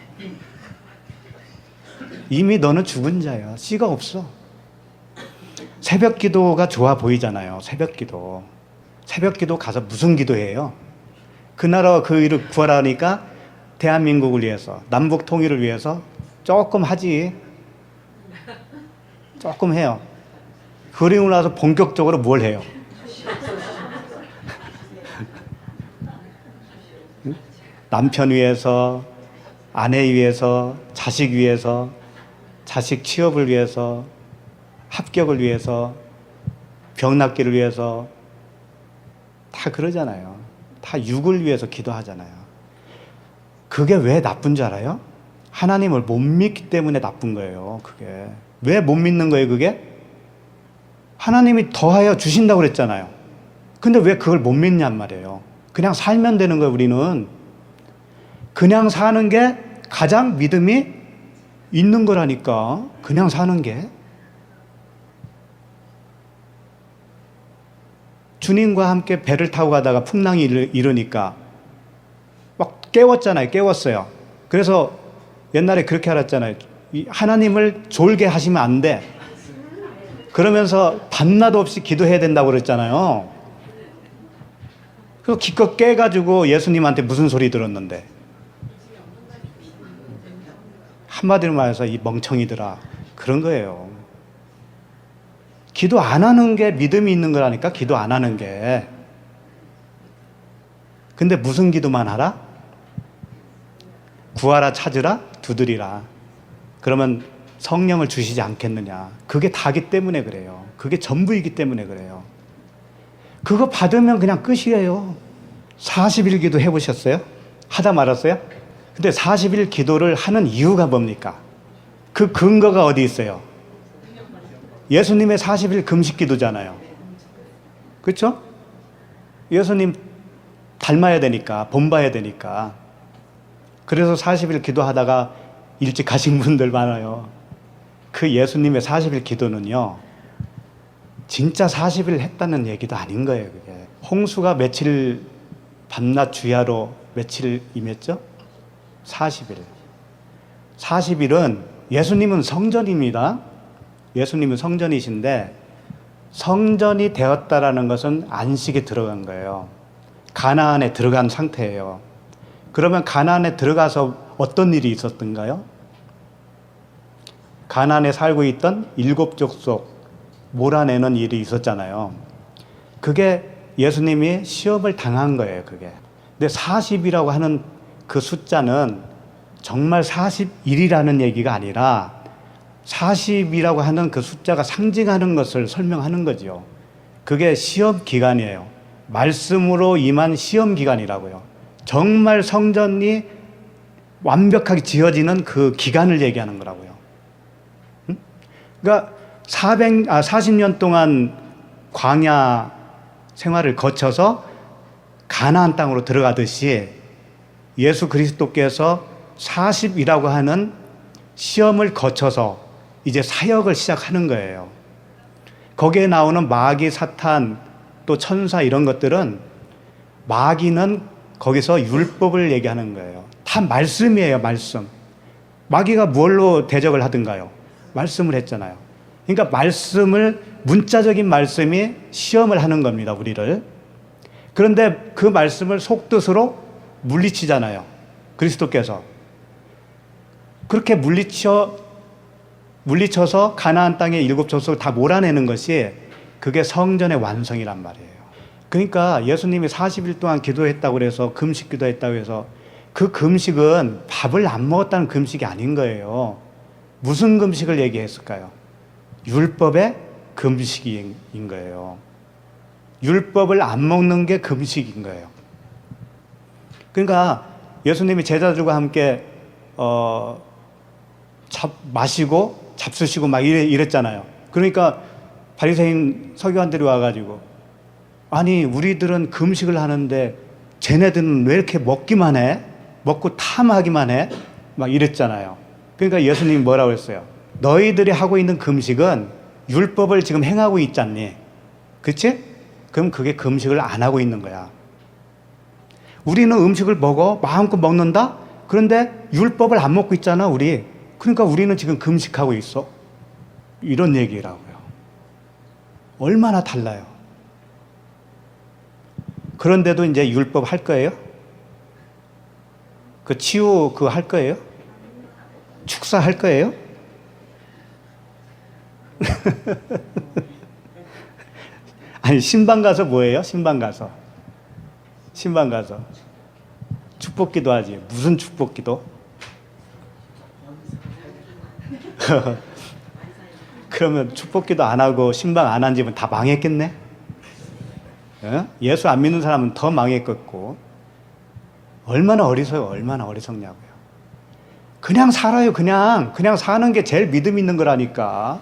[SPEAKER 1] 이미 너는 죽은 자야. 씨가 없어. 새벽 기도가 좋아 보이잖아요. 새벽 기도. 새벽 기도 가서 무슨 기도해요? 그 나라와 그 일을 구하라니까 대한민국을 위해서, 남북 통일을 위해서 조금 하지. 조금 해요. 그리고 나서 본격적으로 뭘 해요? 남편 위해서, 아내 위해서, 자식 위해서, 자식 취업을 위해서, 합격을 위해서, 병 낫기를 위해서 다 그러잖아요. 다 육을 위해서 기도하잖아요. 그게 왜 나쁜 줄 알아요? 하나님을 못 믿기 때문에 나쁜 거예요. 그게 왜 못 믿는 거예요? 그게 하나님이 더하여 주신다고 그랬잖아요. 근데 왜 그걸 못 믿냔 말이에요. 그냥 살면 되는 거예요. 우리는 그냥 사는 게 가장 믿음이 있는 거라니까. 그냥 사는 게. 주님과 함께 배를 타고 가다가 풍랑이 일으니까 막 깨웠잖아요. 깨웠어요. 그래서 옛날에 그렇게 알았잖아요. 하나님을 졸게 하시면 안 돼. 그러면서 밤낮 없이 기도해야 된다고 그랬잖아요. 그래서 기껏 깨가지고 예수님한테 무슨 소리 들었는데. 한마디로 말해서 이 멍청이들아. 그런 거예요. 기도 안 하는 게 믿음이 있는 거라니까. 기도 안 하는 게. 근데 무슨 기도만 하라? 구하라, 찾으라, 두드리라. 그러면 성령을 주시지 않겠느냐. 그게 다기 때문에 그래요. 그게 전부이기 때문에 그래요. 그거 받으면 그냥 끝이에요. 40일 기도 해보셨어요? 하다 말았어요? 근데 40일 기도를 하는 이유가 뭡니까? 그 근거가 어디 있어요? 예수님의 40일 금식 기도잖아요. 그렇죠? 예수님 닮아야 되니까, 본봐야 되니까. 그래서 40일 기도하다가 일찍 가신 분들 많아요. 그 예수님의 40일 기도는요, 진짜 40일 했다는 얘기도 아닌 거예요. 그게 홍수가 며칠 밤낮 주야로 며칠 임했죠? 40일. 40일은 예수님은 성전입니다. 예수님은 성전이신데 성전이 되었다라는 것은 안식에 들어간 거예요. 가나안에 들어간 상태예요. 그러면 가나안에 들어가서 어떤 일이 있었던가요? 가나안에 살고 있던 7 족속 몰아내는 일이 있었잖아요. 그게 예수님이 시험을 당한 거예요. 그게. 근데 40이라고 하는 그 숫자는 정말 41이라는 얘기가 아니라 40이라고 하는 그 숫자가 상징하는 것을 설명하는 거죠. 그게 시험 기간이에요. 말씀으로 임한 시험 기간이라고요. 정말 성전이 완벽하게 지어지는 그 기간을 얘기하는 거라고요. 그러니까 40년 동안 광야 생활을 거쳐서 가나안 땅으로 들어가듯이 예수 그리스도께서 40이라고 하는 시험을 거쳐서 이제 사역을 시작하는 거예요. 거기에 나오는 마귀, 사탄, 또 천사 이런 것들은 마귀는 거기서 율법을 얘기하는 거예요. 다 말씀이에요, 말씀. 마귀가 뭘로 대적을 하든가요? 말씀을 했잖아요. 그러니까 말씀을, 문자적인 말씀이 시험을 하는 겁니다, 우리를. 그런데 그 말씀을 속뜻으로 물리치잖아요, 그리스도께서. 그렇게 물리쳐서 가나안 땅의 7 족속을 다 몰아내는 것이 그게 성전의 완성이란 말이에요. 그러니까 예수님이 40일 동안 기도했다고 해서 금식 기도했다고 해서 그 금식은 밥을 안 먹었다는 금식이 아닌 거예요. 무슨 금식을 얘기했을까요? 율법의 금식인 거예요. 율법을 안 먹는 게 금식인 거예요. 그러니까 예수님이 제자들과 함께 마시고 잡수시고 막 이랬잖아요. 그러니까 바리새인 서기관들이 와가지고 아니 우리들은 금식을 하는데 쟤네들은 왜 이렇게 먹기만 해? 먹고 탐하기만 해? 막 이랬잖아요. 그러니까 예수님이 뭐라고 했어요? 너희들이 하고 있는 금식은 율법을 지금 행하고 있지 않니? 그치? 그럼 그게 금식을 안 하고 있는 거야. 우리는 음식을 먹어 마음껏 먹는다? 그런데 율법을 안 먹고 있잖아 우리. 그러니까 우리는 지금 금식하고 있어. 이런 얘기라고요. 얼마나 달라요. 그런데도 이제 율법 할 거예요? 그 치유 그거 할 거예요? 축사 할 거예요? 아니 신방 가서 뭐예요? 신방 가서 축복기도 하지. 무슨 축복기도? 그러면 축복기도 안 하고 신방 안 한 집은 다 망했겠네? 예수 안 믿는 사람은 더 망했겠고. 얼마나 어리석냐고요. 그냥 살아요. 그냥 사는 게 제일 믿음 있는 거라니까.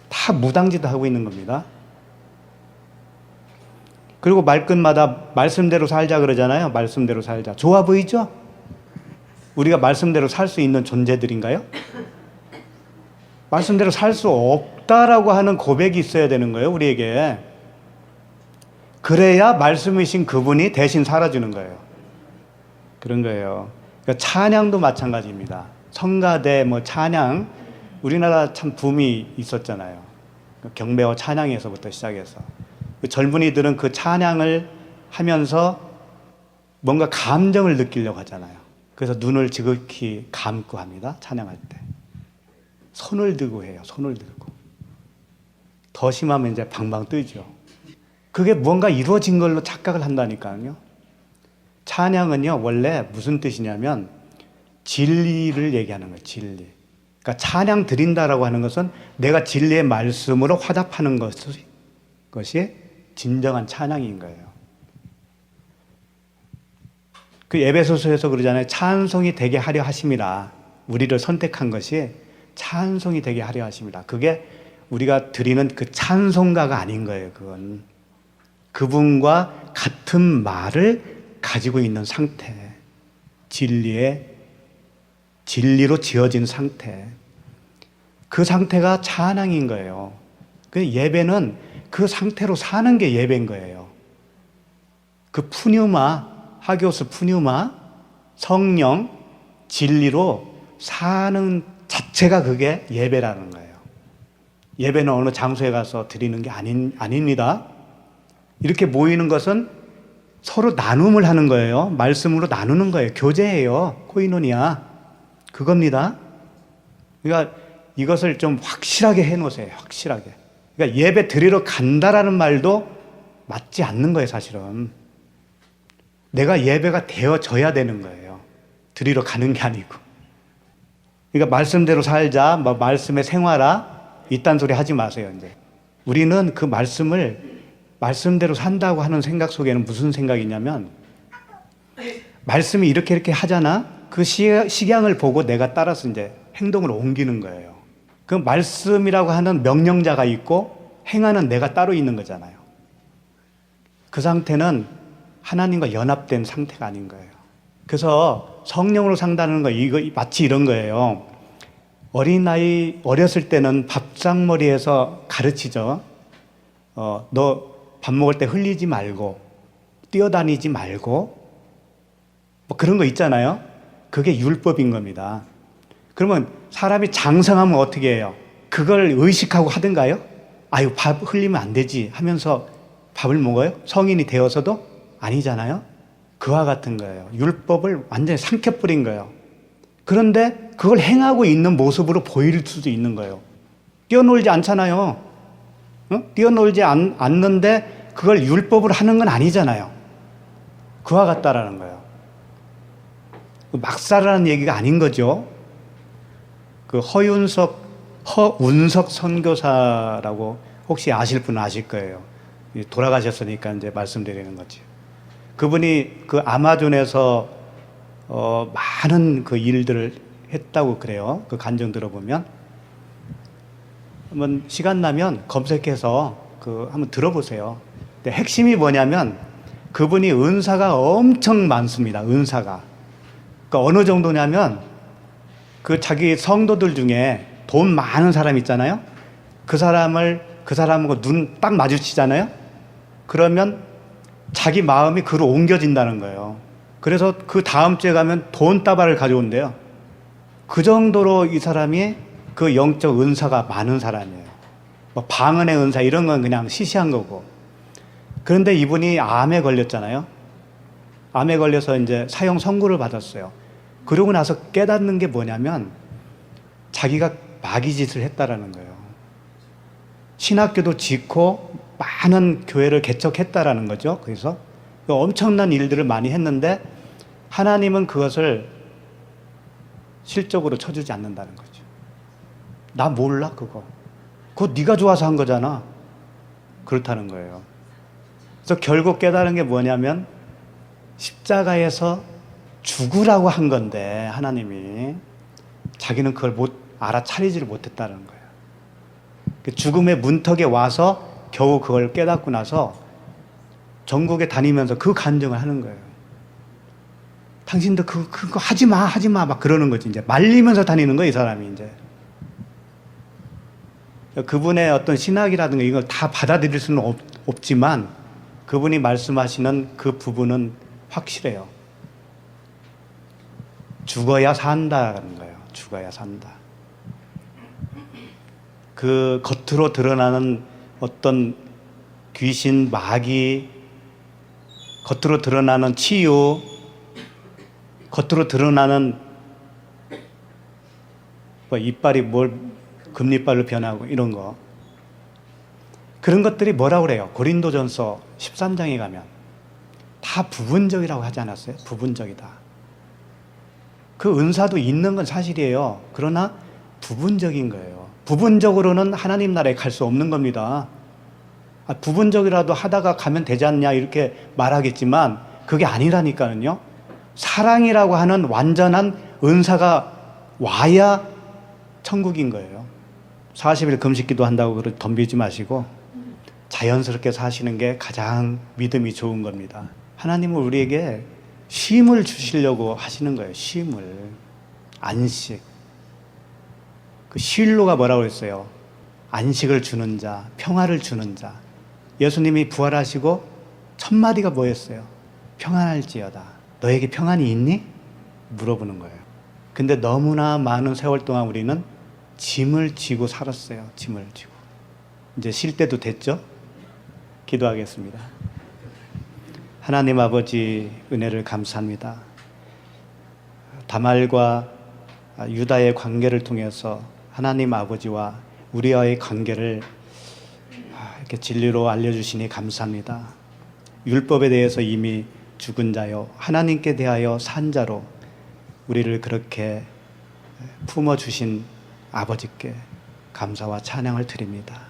[SPEAKER 1] 다 무당짓 하고 있는 겁니다. 그리고 말끝마다 말씀대로 살자 그러잖아요. 말씀대로 살자. 좋아 보이죠? 우리가 말씀대로 살 수 있는 존재들인가요? 말씀대로 살 수 없다라고 하는 고백이 있어야 되는 거예요, 우리에게. 그래야 말씀이신 그분이 대신 살아주는 거예요. 그런 거예요. 그러니까 찬양도 마찬가지입니다. 성가대, 찬양, 우리나라 참 붐이 있었잖아요. 경배와 찬양에서부터 시작해서. 젊은이들은 그 찬양을 하면서 뭔가 감정을 느끼려고 하잖아요. 그래서 눈을 지극히 감고 합니다. 찬양할 때. 손을 들고 해요. 손을 들고. 더 심하면 이제 방방 뜨죠. 그게 뭔가 이루어진 걸로 착각을 한다니까요. 찬양은요, 원래 무슨 뜻이냐면 진리를 얘기하는 거예요. 진리. 그러니까 찬양 드린다라고 하는 것은 내가 진리의 말씀으로 화답하는 것이 진정한 찬양인 거예요. 그 에베소서에서 그러잖아요. 찬송이 되게 하려 하심이라. 우리를 선택한 것이 찬송이 되게 하려 하심이라. 그게 우리가 드리는 그 찬송가가 아닌 거예요. 그건 그분과 같은 말을 가지고 있는 상태, 진리로 지어진 상태, 그 상태가 찬양인 거예요. 그 예배는 그 상태로 사는 게 예배인 거예요. 그 하기오스 푸뉴마, 성령, 진리로 사는 자체가 그게 예배라는 거예요. 예배는 어느 장소에 가서 드리는 게 아닙니다. 이렇게 모이는 것은 서로 나눔을 하는 거예요. 말씀으로 나누는 거예요. 교제예요. 코이노니아. 그겁니다. 그러니까 이것을 좀 확실하게 해놓으세요. 확실하게. 그러니까 예배 드리러 간다라는 말도 맞지 않는 거예요. 사실은. 내가 예배가 되어져야 되는 거예요. 드리러 가는 게 아니고. 그러니까 말씀대로 살자, 말씀에 생활하, 이딴 소리 하지 마세요. 이제 우리는 그 말씀대로 산다고 하는 생각 속에는 무슨 생각이냐면, 말씀이 이렇게 하잖아. 그 식양을 보고 내가 따라서 이제 행동을 옮기는 거예요. 그 말씀이라고 하는 명령자가 있고 행하는 내가 따로 있는 거잖아요. 그 상태는 하나님과 연합된 상태가 아닌 거예요. 그래서 성령으로 산다는 거, 이거 마치 이런 거예요. 어렸을 때는 밥상머리에서 가르치죠. 너 밥 먹을 때 흘리지 말고, 뛰어다니지 말고, 그런 거 있잖아요. 그게 율법인 겁니다. 그러면 사람이 장성하면 어떻게 해요? 그걸 의식하고 하든가요? 아유, 밥 흘리면 안 되지 하면서 밥을 먹어요? 성인이 되어서도? 아니잖아요. 그와 같은 거예요. 율법을 완전히 삼켜버린 거예요. 그런데 그걸 행하고 있는 모습으로 보일 수도 있는 거예요. 뛰어놀지 않잖아요. 뛰어놀지 않는데 그걸 율법으로 하는 건 아니잖아요. 그와 같다라는 거예요. 막 살라는 얘기가 아닌 거죠. 그 허운석 선교사라고 혹시 아실 분은 아실 거예요. 돌아가셨으니까 이제 말씀드리는 거지. 그분이 그 아마존에서 많은 그 일들을 했다고 그래요. 그 간증 들어보면. 한번 시간 나면 검색해서 한번 들어보세요. 근데 핵심이 뭐냐면 그분이 은사가 엄청 많습니다. 은사가. 그러니까 어느 정도냐면 그 자기 성도들 중에 돈 많은 사람 있잖아요. 그 사람하고 눈 딱 마주치잖아요. 그러면 자기 마음이 그로 옮겨진다는 거예요. 그래서 그 다음 주에 가면 돈 다발을 가져온대요. 그 정도로 이 사람이 그 영적 은사가 많은 사람이에요. 뭐 방언의 은사 이런 건 그냥 시시한 거고. 그런데 이분이 암에 걸렸잖아요. 암에 걸려서 이제 사형 선고를 받았어요. 그러고 나서 깨닫는 게 뭐냐면 자기가 마귀짓을 했다라는 거예요. 신학교도 짓고 많은 교회를 개척했다라는 거죠. 그래서 엄청난 일들을 많이 했는데 하나님은 그것을 실적으로 쳐주지 않는다는 거죠. 나 몰라 그거. 그거 네가 좋아서 한 거잖아. 그렇다는 거예요. 그래서 결국 깨달은 게 뭐냐면 십자가에서 죽으라고 한 건데 하나님이 자기는 그걸 알아차리지를 못했다는 거예요. 죽음의 문턱에 와서 겨우 그걸 깨닫고 나서 전국에 다니면서 그 간증을 하는 거예요. 당신도 그거 하지 마, 하지 마, 막 그러는 거지. 이제 말리면서 다니는 거예요, 이 사람이 이제. 그분의 어떤 신학이라든가 이걸 다 받아들일 수는 없지만 그분이 말씀하시는 그 부분은 확실해요. 죽어야 산다는 거예요. 죽어야 산다. 그 겉으로 드러나는 어떤 귀신, 마귀, 겉으로 드러나는 치유, 겉으로 드러나는 이빨이 금리빨로 변하고 이런 거. 그런 것들이 뭐라고 그래요? 고린도전서 13장에 가면 다 부분적이라고 하지 않았어요? 부분적이다. 그 은사도 있는 건 사실이에요. 그러나 부분적인 거예요. 부분적으로는 하나님 나라에 갈 수 없는 겁니다. 부분적이라도 하다가 가면 되지 않냐 이렇게 말하겠지만 그게 아니라니까요. 사랑이라고 하는 완전한 은사가 와야 천국인 거예요. 40일 금식기도 한다고 덤비지 마시고 자연스럽게 사시는 게 가장 믿음이 좋은 겁니다. 하나님은 우리에게 쉼을 주시려고 하시는 거예요. 쉼을. 안식. 그 쉴로가 뭐라고 했어요? 안식을 주는 자, 평화를 주는 자. 예수님이 부활하시고 첫 마디가 뭐였어요? 평안할지어다. 너에게 평안이 있니? 물어보는 거예요. 근데 너무나 많은 세월 동안 우리는 짐을 지고 살았어요. 짐을 지고. 이제 쉴 때도 됐죠? 기도하겠습니다. 하나님 아버지 은혜를 감사합니다. 다말과 유다의 관계를 통해서 하나님 아버지와 우리와의 관계를 이렇게 진리로 알려주시니 감사합니다. 율법에 대해서 이미 죽은 자요 하나님께 대하여 산 자로 우리를 그렇게 품어주신 아버지께 감사와 찬양을 드립니다.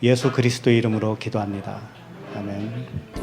[SPEAKER 1] 예수 그리스도의 이름으로 기도합니다. 아멘.